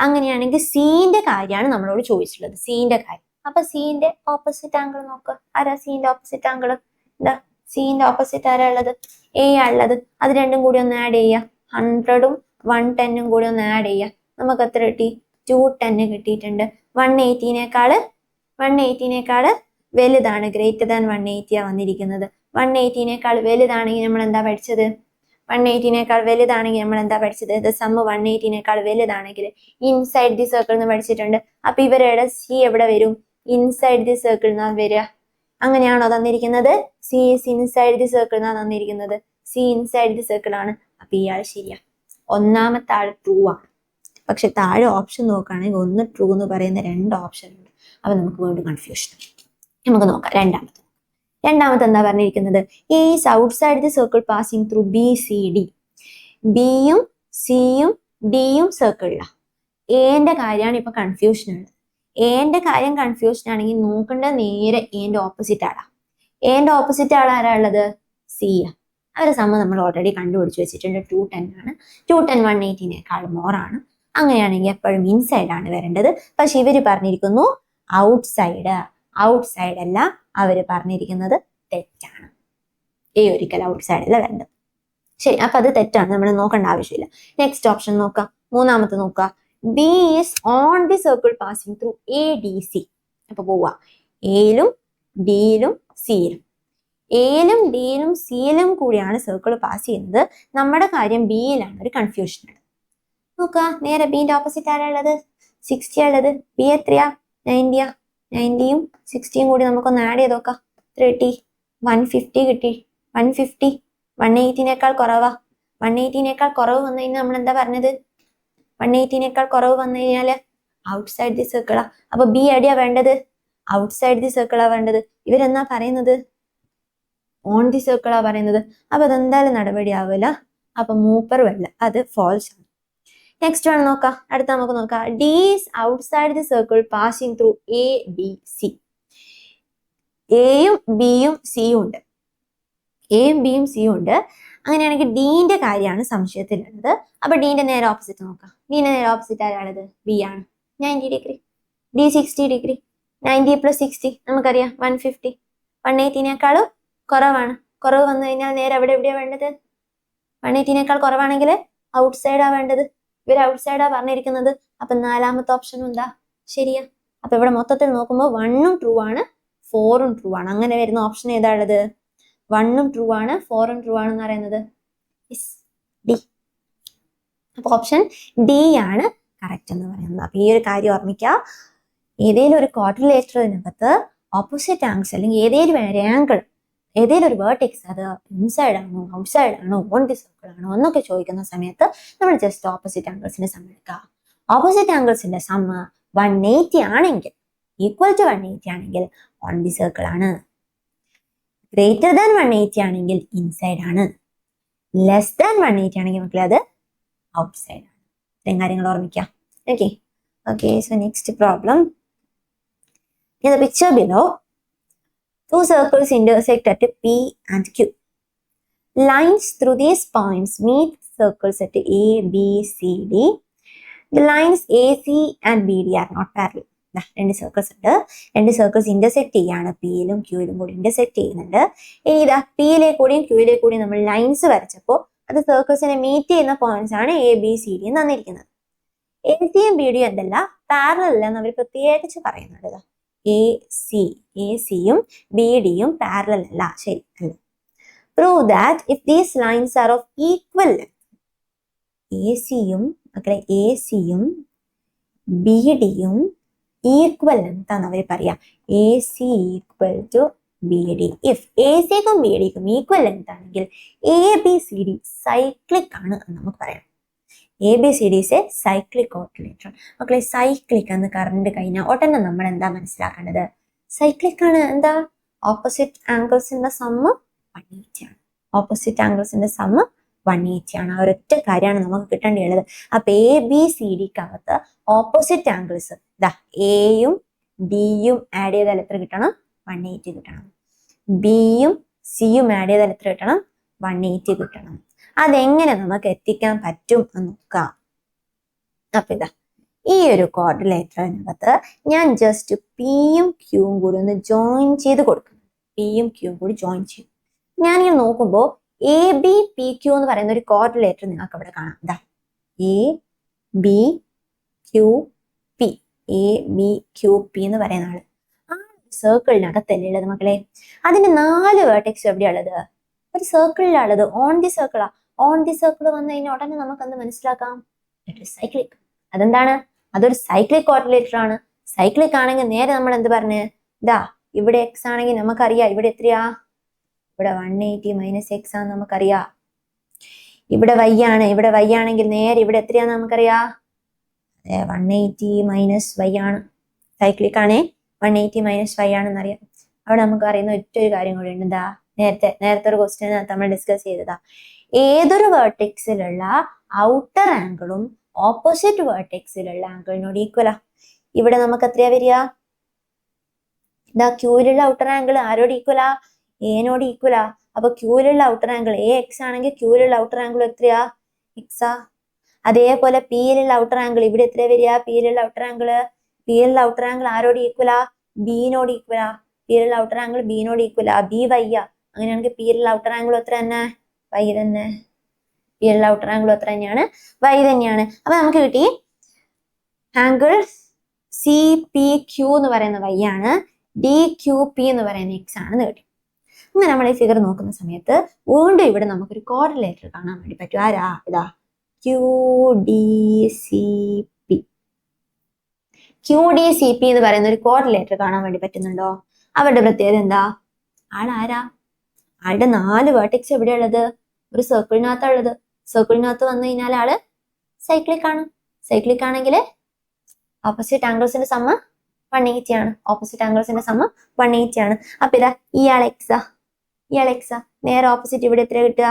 അങ്ങനെയാണെങ്കിൽ സീന്റെ കാര്യമാണ് നമ്മളോട് ചോദിച്ചിട്ടുള്ളത്, സീന്റെ കാര്യം. അപ്പൊ സീന്റെ ഓപ്പോസിറ്റ് ആംഗിൾ നോക്കുക. ആരാ സീന്റെ ഓപ്പോസിറ്റ് ആംഗിൾ? എന്താ സീന്റെ ഓപ്പോസിറ്റ് ആരാ ഉള്ളത്? എ ആ ഉള്ളത്. അത് രണ്ടും കൂടി ഒന്ന് ആഡ് ചെയ്യുക. 100ഉം 110ഉം കൂടി ഒന്ന് ആഡ് ചെയ്യുക. നമുക്ക് എത്ര കിട്ടി? 210 കിട്ടിയിട്ടുണ്ട്. 180നേക്കാള് വലുതാണ്, ഗ്രേറ്റർ ദാൻ 180 വന്നിരിക്കുന്നത്. 180നേക്കാൾ വലുതാണെങ്കിൽ നമ്മൾ എന്താ പഠിച്ചത്? 180നേക്കാൾ വലുതാണെങ്കിൽ നമ്മൾ എന്താ പഠിച്ചത്? ദ സം 180നേക്കാൾ വലുതാണെങ്കിൽ ഇൻസൈഡ് ദി സർക്കിൾ എന്ന് പഠിച്ചിട്ടുണ്ട്. അപ്പൊ ഇവരുടെ സി എവിടെ വരും? ഇൻസൈഡ് ദി സർക്കിൾ എന്നാണ് വരിക. അങ്ങനെയാണോ തന്നിരിക്കുന്നത്? C is inside the circle എന്നാണ് തന്നിരിക്കുന്നത്. സി ഇൻസൈഡ് ദി സർക്കിൾ ആണ്. അപ്പൊ ഇയാൾ ശരിയാ. ഒന്നാമത്തെ ആൾ ട്രൂ ആണ്. പക്ഷെ താഴെ ഓപ്ഷൻ നോക്കുകയാണെങ്കിൽ ഒന്ന് ട്രൂ എന്ന് പറയുന്ന 2 ഓപ്ഷൻ ഉണ്ട്. അപ്പൊ നമുക്ക് വീണ്ടും കൺഫ്യൂഷൻ. നമുക്ക് നോക്കാം രണ്ടാമത്തെ എന്താ പറഞ്ഞിരിക്കുന്നത്? A is outside the circle passing through B C D. ബിയും സിയും ഡിയും സർക്കിളിലാണ്. എന്റെ കാര്യമാണ് ഇപ്പൊ കൺഫ്യൂഷൻ ഉള്ളത്. എന്റെ കാര്യം കൺഫ്യൂഷൻ ആണെങ്കിൽ നോക്കേണ്ടത് നേരെ എന്റെ ഓപ്പോസിറ്റ് ആളാ. എന്റെ ഓപ്പോസിറ്റ് ആൾ ആരാ ഉള്ളത്? സി ആ. അവരുടെ സമ്മ നമ്മൾ ഓൾറെഡി കണ്ടുപിടിച്ച് വെച്ചിട്ടുണ്ട്. 210 ആണ്. 210 180നേക്കാൾ മോറാണ്. അങ്ങനെയാണെങ്കിൽ എപ്പോഴും ഇൻസൈഡ് ആണ് വരേണ്ടത്. പക്ഷെ ഇവര് പറഞ്ഞിരിക്കുന്നു ഔട്ട്സൈഡ്. ഔട്ട്സൈഡ് അല്ല, അവര് പറഞ്ഞിരിക്കുന്നത് തെറ്റാണ്. ഒരിക്കലും ഔട്ട്സൈഡ് അല്ല വരേണ്ടത്. ശരി, അപ്പൊ അത് തെറ്റാണ്, നമ്മൾ നോക്കേണ്ട ആവശ്യമില്ല. നെക്സ്റ്റ് ഓപ്ഷൻ നോക്കാം. മൂന്നാമത്തെ നോക്കുക. B is on the circle passing through A d C. അപ്പൊ പോവാ എയിലും ഡിയിലും സിയിലും. എയിലും ഡിയിലും സിയിലും കൂടിയാണ് സർക്കിൾ പാസ് ചെയ്യുന്നത്. നമ്മുടെ കാര്യം ബിയിലാണ് ഒരു കൺഫ്യൂഷൻ ഉള്ളത്. നോക്കുക, നേരെ ബിന്റെ ഓപ്പോസിറ്റ് ആരാ ഉള്ളത്? 60 ഉള്ളത്. ബി എത്രയാ? 90. 90യും 60യും കൂടി നമുക്കൊന്ന് ആഡ് ചെയ്ത് നോക്കാം. 30 150 കിട്ടി. 150 180നേക്കാൾ കുറവാ. 180നേക്കാൾ കുറവ് വന്നു കഴിഞ്ഞാൽ നമ്മൾ എന്താ പറഞ്ഞത്? 180നേക്കാൾ കുറവ് വന്നു കഴിഞ്ഞാല് ഔട്ട്സൈഡ് ദി സർക്കിളാ. അപ്പൊ ബി എവിടെയാ വേണ്ടത്? ഔട്ട്സൈഡ് ദി സർക്കിളാ വേണ്ടത്. ഇവരെന്നാ പറയുന്നത്? ഓൺ ദി സർക്കിളാ പറയുന്നത്. അപ്പൊ അതെന്തായാലും നടപടി ആവില്ല. അപ്പൊ മൂപ്പർ വല്ല, അത് ഫോൾസ് ആണ്. നെക്സ്റ്റ് വേണം നോക്കാം. അടുത്ത നമുക്ക് നോക്കാം. D is outside the circle passing through A B C. എയും ബിയും സിയും ഉണ്ട്. എയും ബിയും സിയും ഉണ്ട്. അങ്ങനെയാണെങ്കിൽ ഡീന്റെ കാര്യമാണ് സംശയത്തിലുള്ളത്. അപ്പൊ ഡീന്റെ നേരെ ഓപ്പോസിറ്റ് നോക്കാം. ഡീന്റെ നേരെ ഓപ്പോസിറ്റ് ആരാണത്? ബി ആണ്. 90 ഡിഗ്രി. D 60 degree. 90 + 60 നമുക്കറിയാം 150. 180നേക്കാളും കുറവാണ്. കുറവ് വന്നു കഴിഞ്ഞാൽ നേരെ എവിടെയാ വേണ്ടത്? 180നേക്കാൾ കുറവാണെങ്കിൽ ഔട്ട്സൈഡാ വേണ്ടത്. ഇവർ ഔട്ട്സൈഡാ പറഞ്ഞിരിക്കുന്നത്. അപ്പൊ നാലാമത്തെ ഓപ്ഷനും എന്താ? ശരിയാ. അപ്പൊ ഇവിടെ മൊത്തത്തിൽ നോക്കുമ്പോൾ 1ഉം ട്രൂ ആണ്, 4ഉം ട്രൂ ആണ്. അങ്ങനെ വരുന്ന ഓപ്ഷൻ ഏതാ ഉള്ളത്? 1ഉം ട്രൂ ആണ്, 4ഉം ട്രൂ ആണെന്ന് പറയുന്നത് ഡി. അപ്പൊ ഓപ്ഷൻ ഡി ആണ് കറക്റ്റ് എന്ന് പറയുന്നത്. അപ്പൊ ഈ ഒരു കാര്യം ഓർമ്മിക്കുക. ഏതെങ്കിലും ഒരു ക്വാഡ്രിലേറ്ററിനകത്ത് ഓപ്പോസിറ്റ് ആംഗിൾസ് അല്ലെങ്കിൽ ഏതെങ്കിലും ആംഗിൾ, ഏതെങ്കിലും ഒരു വേർട്ടെക്സ്, അത് ഇൻസൈഡ് ആണോ ഔട്ട്സൈഡ് ആണോ ഓൺ ദി സർക്കിൾ ആണോ എന്നൊക്കെ ചോദിക്കുന്ന സമയത്ത് നമ്മൾ ജസ്റ്റ് ഓപ്പോസിറ്റ് ആംഗിൾസിന്റെ സം എടുക്കുക. ഓപ്പോസിറ്റ് ആംഗിൾസിന്റെ സം 180 ആണെങ്കിൽ, ഈക്വൽ ടു 180 ആണെങ്കിൽ ഓൺ ദി സർക്കിൾ ആണ്. ഗ്രേറ്റർ ദാൻ 180 ആണെങ്കിൽ ഇൻസൈഡ് ആണ്. ലെസ് ദാൻ 180 ആണെങ്കിൽ മക്കളെ അത് ഔട്ട്സൈഡ് ആണ്. ഇത്രയും കാര്യങ്ങൾ ഓർമ്മിക്കാം. Okay, so next problem. In the picture below, 2 circles intersect at P and Q. Lines through these points meet circles at A, B, C, D. The lines AC and BD are not parallel. രണ്ട് circles ഉണ്ട്. രണ്ട് circles intersect ചെയ്യാണ്. പിയിലും ക്യൂയിലും കൂടി intersect ചെയ്യുന്നുണ്ട്. ഇനി ഇതാ പിയിലെ കൂടിയും ക്യൂയിലെ കൂടിയും നമ്മൾ ലൈൻസ് വരച്ചപ്പോൾ അത് സർക്കിൾസിനെ മീറ്റ് ചെയ്യുന്ന പോയിന്റ്സ് ആണ് എ ബി സി ഡി തന്നിരിക്കുന്നത്. എ സിയും ബി ഡിയും എന്തല്ല പാരലൽ അല്ലെന്ന് അവർ പ്രത്യേകിച്ച് പറയുന്നുണ്ട്. എ സിയും ബി ഡിയും പാരലൽ അല്ല. ശരി അല്ല. Prove that if these lines are of equal length, A സിയും ബി ഡിയും ഈക്വൽ ലെങ്ത് ആണ് അവർ പറയാം. A C equal to B D. If A സിക്കും ബി ഡിക്കും ഈക്വൽ ലെങ്ത് ആണെങ്കിൽ A B C D cyclic ആണ് എന്ന് നമുക്ക് പറയാം. ABCD is a cyclic quadrilateral. മക്കളെ സൈക്ലിക് എന്ന് കറണ്ട് കഴിഞ്ഞാൽ ഉടനെ നമ്മൾ എന്താ മനസ്സിലാക്കേണ്ടത്? സൈക്ലിക് ആണ്. എന്താ? ഓപ്പോസിറ്റ് ആംഗിൾസിന്റെ സമ്മ് 180 ആണ്. ഓപ്പോസിറ്റ് ആംഗിൾസിന്റെ സമ്മ് 180 ആണ്. ആ ഒരൊറ്റ കാര്യമാണ് നമുക്ക് കിട്ടേണ്ടിയുള്ളത്. അപ്പൊ ABCDക്കകത്ത് ഓപ്പോസിറ്റ് ആംഗിൾസ് ഇതാ എയും ഡിയും ആഡ് ചെയ്താൽ എത്ര കിട്ടണം? 180 കിട്ടണം. ബിയും സിയും ആഡ് ചെയ്താൽ എത്ര കിട്ടണം? 180 കിട്ടണം. അതെങ്ങനെ നമുക്ക് എത്തിക്കാൻ പറ്റും എന്ന് നോക്കാം. അപ്പൊ ഇതാ ഈ ഒരു ക്വാഡ്രിലേറ്ററിനകത്ത് ഞാൻ ജസ്റ്റ് പിയും ക്യൂവും കൂടി ഒന്ന് ജോയിൻ ചെയ്ത് കൊടുക്കുന്നു. പിയും ക്യൂവും കൂടി ജോയിൻ ചെയ്യും. ഞാനിങ്ങനെ നോക്കുമ്പോൾ ABPQ എന്ന് പറയുന്ന ഒരു ക്വാഡ്രിലേറ്റർ നിങ്ങൾക്ക് അവിടെ കാണാം. ഇതാ ABQP ABQP എന്ന് പറയുന്ന ആള് ആ സർക്കിളിനകത്തല്ലേ ഉള്ളത് മക്കളെ. അതിന്റെ 4 വേർട്ടെക്സ് എവിടെയുള്ളത്? ഒരു സർക്കിളിലുള്ളത്. ഓൺ ദി സർക്കിളാ. ഓൺ ദി സർക്കിൾ വന്നു കഴിഞ്ഞാൽ ഉടനെ നമുക്ക് എന്ത് മനസ്സിലാക്കാം? സൈക്ലിക്. അതെന്താണ്? അതൊരു സൈക്ലിക് ക്വാഡ്രിലേറ്റർ ആണ്. സൈക്ലിക് ആണെങ്കിൽ നേരെ നമ്മൾ എന്ത് പറഞ്ഞ്? ഇതാ ഇവിടെ എക്സ് ആണെങ്കിൽ നമുക്കറിയാം ഇവിടെ എത്രയാ? ഇവിടെ 180 - x ആണെന്ന് നമുക്കറിയാം. ഇവിടെ y ആണ്. ഇവിടെ y ആണെങ്കിൽ നേരെ ഇവിടെ എത്രയാന്ന് നമുക്കറിയാം? 180 - y ആണ്. സൈക്ലിക് ആണേ 180 - y ആണെന്നറിയാം. അവിടെ നമുക്ക് അറിയുന്ന ഒറ്റ ഒരു കാര്യം കൂടി ഉണ്ട്. എന്താ? നേരത്തെ ഒരു ക്വസ്റ്റ്യൻ നമ്മൾ ഡിസ്കസ് ചെയ്തതാ. ഏതൊരു വേർട്ടെക്സിലുള്ള ഔട്ടർ ആംഗിളും ഓപ്പോസിറ്റ് വേർട്ടെക്സിലുള്ള ആംഗിളിനോട് ഈക്വലാ. ഇവിടെ നമുക്ക് എത്രയാ വരിക? ഇതാ ക്യൂവിലുള്ള ഔട്ടർ ആംഗിൾ ആരോട് ഈക്വലാ? എനോട് ഈക്വലാ. അപ്പൊ ക്യൂവിലുള്ള ഔട്ടർ ആംഗിൾ AX ആണെങ്കിൽ ക്യൂവിലുള്ള ഔട്ടർ ആംഗിൾ എത്രയാ? എക്സാ. അതേപോലെ പിയിലുള്ള ഔട്ടർ ആംഗിൾ ഇവിടെ എത്രയാ വരിക? പിയിലുള്ള ഔട്ടർ ആംഗിൾ ആരോട് ഈക്വലാ? ബിനോട് ഈക്വലാ. പിയിലുള്ള ഔട്ടർ ആംഗിൾ ബിനോട് ഈക്വലാ. ബി വയ്യ. അങ്ങനെയാണെങ്കിൽ പിയിലുള്ള ഔട്ടർ ആംഗിൾ എത്ര തന്നെ? വൈ തന്നെ. പിയിലുള്ള ഔട്ടർ ആംഗിൾ എത്ര തന്നെയാണ്? വൈ തന്നെയാണ്. അപ്പൊ നമുക്ക് കിട്ടി ആംഗിൾ CPQ എന്ന് പറയുന്ന വൈ ആണ്, DQP എന്ന് പറയുന്ന എക്സ് ആണെന്ന് കിട്ടി. അങ്ങനെ നമ്മൾ ഈ ഫിഗർ നോക്കുന്ന സമയത്ത് വീണ്ടും ഇവിടെ നമുക്കൊരു കോർഡിലേറ്റർ കാണാൻ വേണ്ടി പറ്റും. ആരാ? ഇതാ QDCP. QDCP എന്ന് പറയുന്ന ഒരു കോർഡിലേറ്റർ കാണാൻ വേണ്ടി പറ്റുന്നുണ്ടോ? അവരുടെ പ്രത്യേകത എന്താ? ആളാരാ? ആളുടെ 4 വേർട്ടെക്സ് എവിടെയുള്ളത്? ഒരു സർക്കിളിനകത്താ ഉള്ളത്. സർക്കിളിനകത്ത് വന്നു കഴിഞ്ഞാൽ ആള് സൈക്ലിക് ആണ്. സൈക്ലിക് ആണെങ്കിൽ ഓപ്പോസിറ്റ് ആംഗിൾസിന്റെ സമ്മ് 180 ആണ്. ഓപ്പോസിറ്റ് ആംഗിൾസിന്റെ സമ്മ് 180 ആണ്. അപ്പൊ ഇതാ ഇയാൾ എക്സാ. നേരെ ഓപ്പോസിറ്റ് ഇവിടെ എത്ര കിട്ടുക?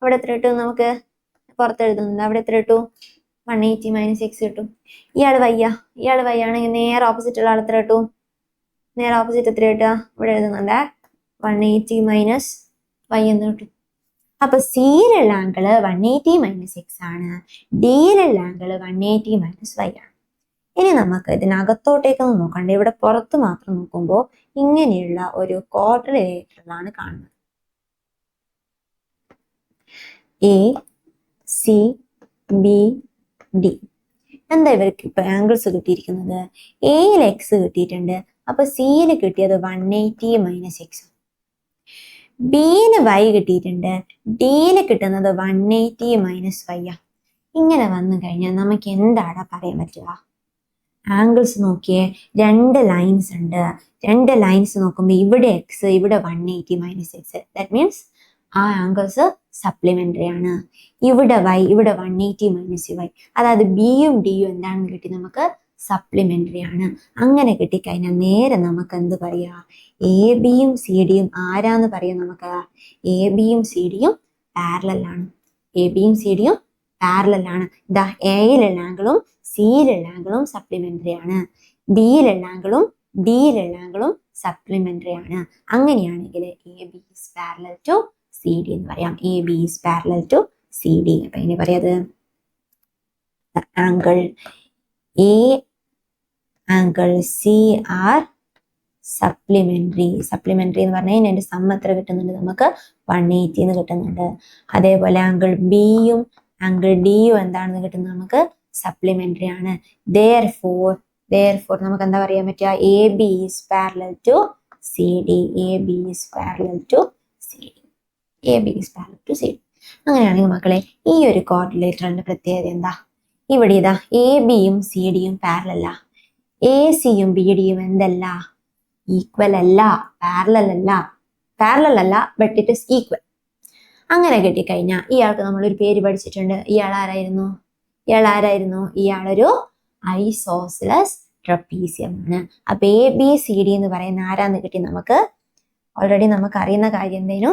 അവിടെ എത്ര കിട്ടും? നമുക്ക് പുറത്ത് എഴുതുന്നുണ്ട്. അവിടെ എത്ര കിട്ടും? 180 - x കിട്ടും. ഇയാൾ വൈ ആണെങ്കിൽ നേരെ ഓപ്പോസിറ്റ് ഉള്ള ആൾ എത്ര കിട്ടും? നേരെ ഓപ്പോസിറ്റ് എത്ര കിട്ടുക? ഇവിടെ എഴുതുന്നുണ്ട് 180 - y എന്ന് കിട്ടും. അപ്പൊ സിയിലുള്ള ആംഗിള് 180 - x ആണ്. ഡിയിലുള്ള ആംഗിള് 180 - y ആണ്. ഇനി നമുക്ക് ഇതിനകത്തോട്ടേക്കൊന്നും നോക്കണ്ട. ഇവിടെ പുറത്ത് മാത്രം നോക്കുമ്പോൾ ഇങ്ങനെയുള്ള ഒരു ക്വാഡ്രിലേറ്ററിലാണ് കാണുന്നത്. ACBD. എന്താ ഇവർക്ക് ഇപ്പൊ ആംഗിൾസ് കിട്ടിയിരിക്കുന്നത്? എയിൽ എക്സ് കിട്ടിയിട്ടുണ്ട്. അപ്പൊ സിയിൽ കിട്ടിയത് 180 - x. ബിയില് വൈ കിട്ടിയിട്ടുണ്ട്. ഡിയിൽ കിട്ടുന്നത് 180 - y. ഇങ്ങനെ വന്നു കഴിഞ്ഞാൽ നമുക്ക് എന്താടാ പറയാൻ പറ്റുക? ആംഗിൾസ് നോക്കിയേ, 2 ലൈൻസ് ഉണ്ട്. 2 ലൈൻസ് നോക്കുമ്പോൾ ഇവിടെ എക്സ്, ഇവിടെ 180 - x. ദാറ്റ് മീൻസ് ആ ആംഗിൾസ് സപ്ലിമെന്ററി ആണ്. ഇവിടെ വൈ, ഇവിടെ 180 - y. അതായത് ബിയും ഡിയും എന്താണെന്ന് കിട്ടി? നമുക്ക് സപ്ലിമെന്ററി ആണ്. അങ്ങനെ കിട്ടിക്കഴിഞ്ഞാൽ നേരെ നമുക്ക് എന്ത് പറയാ? എ ബിയും സി ഡിയും ആരാന്ന് പറയാം? നമുക്ക് എ ബിയും സി ഡിയും പാരലൽ ആണ്. ഇതാ എയിലുള്ള ആംഗിളും സിയിലുള്ള ആംഗിളും സപ്ലിമെന്ററി ആണ്. ബിയിലുള്ള ആംഗിളും ഡിയിലുള്ള ആംഗിളും സപ്ലിമെന്ററി ആണ്. അങ്ങനെയാണെങ്കിൽ A B is parallel to C D എന്ന് പറയാം. A B is parallel to C D. അപ്പൊ ഇനി പറയാത് angle A angle C are supplementary എന്ന് പറഞ്ഞാൽ അതിന്റെ സം എത്ര കിട്ടുന്നുണ്ട്? നമുക്ക് 180 എന്ന് കിട്ടുന്നുണ്ട്. അതേപോലെ ആംഗിൾ ബിയും ആംഗിൾ ഡിയും എന്താണെന്ന് കിട്ടുന്നത്? നമുക്ക് സപ്ലിമെന്ററി ആണ്. therefore നമുക്ക് എന്താ പറയാൻ പറ്റുക? A B is parallel to C d. അങ്ങനെയാണെങ്കിൽ മക്കളെ ഈ ഒരു കോർഡിലേറ്ററിന്റെ പ്രത്യേകത എന്താ? ഇവിടെ ഇതാ എ ബിയും സി ഡിയും പാരലല്ല. എ സിയും ബി ഡിയും എന്തല്ല? ഈക്വൽ അല്ല, പാരലൽ അല്ല, ബട്ട് ഇറ്റ് ഇസ് ഈക്വൽ. അങ്ങനെ കിട്ടിക്കഴിഞ്ഞാൽ ഇയാൾക്ക് നമ്മളൊരു പേര് പഠിച്ചിട്ടുണ്ട്. ഇയാൾ ആരായിരുന്നു? ഇയാൾ ആരായിരുന്നു? ഇയാളൊരു ഐസോസിലസ് ട്രപ്പീസിയം ആണ്. അപ്പൊ ABCD എന്ന് പറയുന്ന ആരാന്ന് കിട്ടി നമുക്ക്? ഓൾറെഡി നമുക്ക് അറിയുന്ന കാര്യം എന്തേനു?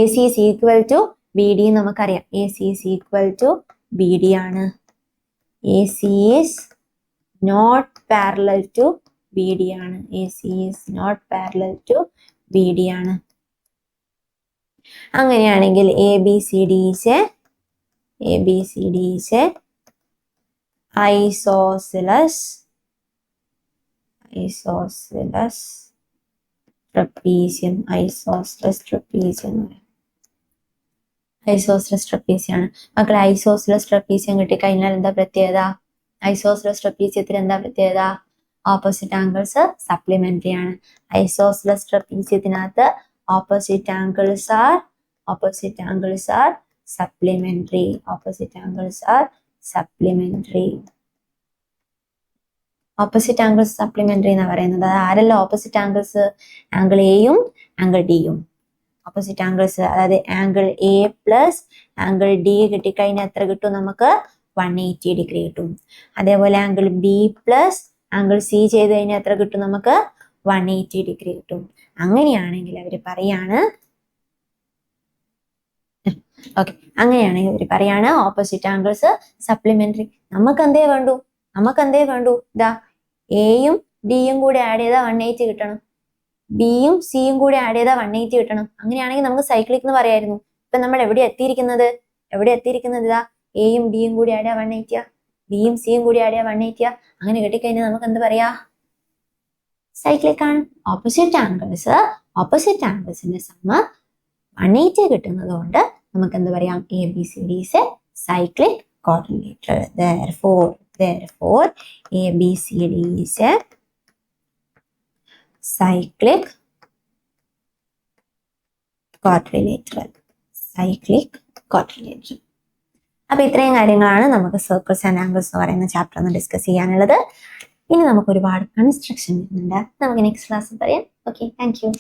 AC is equal to BD നമുക്കറിയാം. AC is equal to BD ആണ്. AC is not parallel to BD ആണ്. AC is not parallel to BD ആണ്. അങ്ങനെയാണെങ്കിൽ ABCD is isosceles trapezium. isosceles trapezium ആണ് മക്കളെ. ഐസോസിലസ് ട്രപ്പീസിയം കിട്ടിക്കഴിഞ്ഞാൽ എന്താ പ്രത്യേകത? ഐസോസിലസ് ട്രപ്പീസിയത്തിന് എന്താ പ്രത്യേകത? ഓപ്പോസിറ്റ് ആംഗിൾസ് സപ്ലിമെന്ററി ആണ്. ഐസോസിലസ് ട്രപ്പീസിയത്തിനകത്ത് opposite angles are supplementary. Opposite angles supplementary എന്നാ പറയുന്നത്. ആരെല്ലാം ഓപ്പോസിറ്റ് ആംഗിൾസ്? ആംഗിൾ എയും ആംഗിൾ ഡിയും. ഓപ്പോസിറ്റ് ആംഗിൾസ്, അതായത് angle A plus angle D കിട്ടിക്കഴിഞ്ഞാൽ എത്ര കിട്ടും നമുക്ക്? 180 ഡിഗ്രി കിട്ടും. അതേപോലെ angle B plus angle C ചെയ്ത് കഴിഞ്ഞാൽ എത്ര കിട്ടും നമുക്ക്? 180 ഡിഗ്രി കിട്ടും. അങ്ങനെയാണെങ്കിൽ അവർ പറയാണ് ഓപ്പോസിറ്റ് ആംഗിൾസ് സപ്ലിമെന്ററി. നമുക്ക് എന്തേ വേണ്ടു? ഇതാ എയും ഡിയും കൂടെ ആഡ് ചെയ്താൽ 180 കിട്ടണം. ബിയും സിയും കൂടെ ആഡ് ചെയ്താൽ 180 കിട്ടണം. അങ്ങനെയാണെങ്കിൽ നമുക്ക് സൈക്ലിക് എന്ന് പറയായിരുന്നു. ഇപ്പൊ നമ്മൾ എവിടെ എത്തിയിരിക്കുന്നത്? ഇതാ എയും ഡിയും കൂടി ആഡ് ചെയ്യാൻ 180, ബിയും സിയും കൂടി ആഡ് ചെയ്യാൻ 180. അങ്ങനെ കിട്ടിക്കഴിഞ്ഞാൽ നമുക്ക് എന്ത് പറയാ? സൈക്ലിക് ആണ്. ഓപ്പോസിറ്റ് ആംഗിൾസിന്റെ സമ്മ 180 കിട്ടുന്നത് കൊണ്ട് നമുക്ക് എന്ത് പറയാം? ABCD is a cyclic quadrilateral. Therefore ABCD is a cyclic quadrilateral. അപ്പൊ ഇത്രയും കാര്യങ്ങളാണ് നമുക്ക് സർക്കിൾസ് ആൻഡ് ആംഗിൾസ് എന്ന് പറയുന്ന ചാപ്റ്റർ ഒന്ന് ഡിസ്കസ് ചെയ്യാനുള്ളത്. ഇനി നമുക്ക് ഒരുപാട് കൺസ്ട്രക്ഷൻ വരുന്നുണ്ട്. നമുക്ക് നെക്സ്റ്റ് ക്ലാസ്സിൽ പറയാം. Okay, thank you.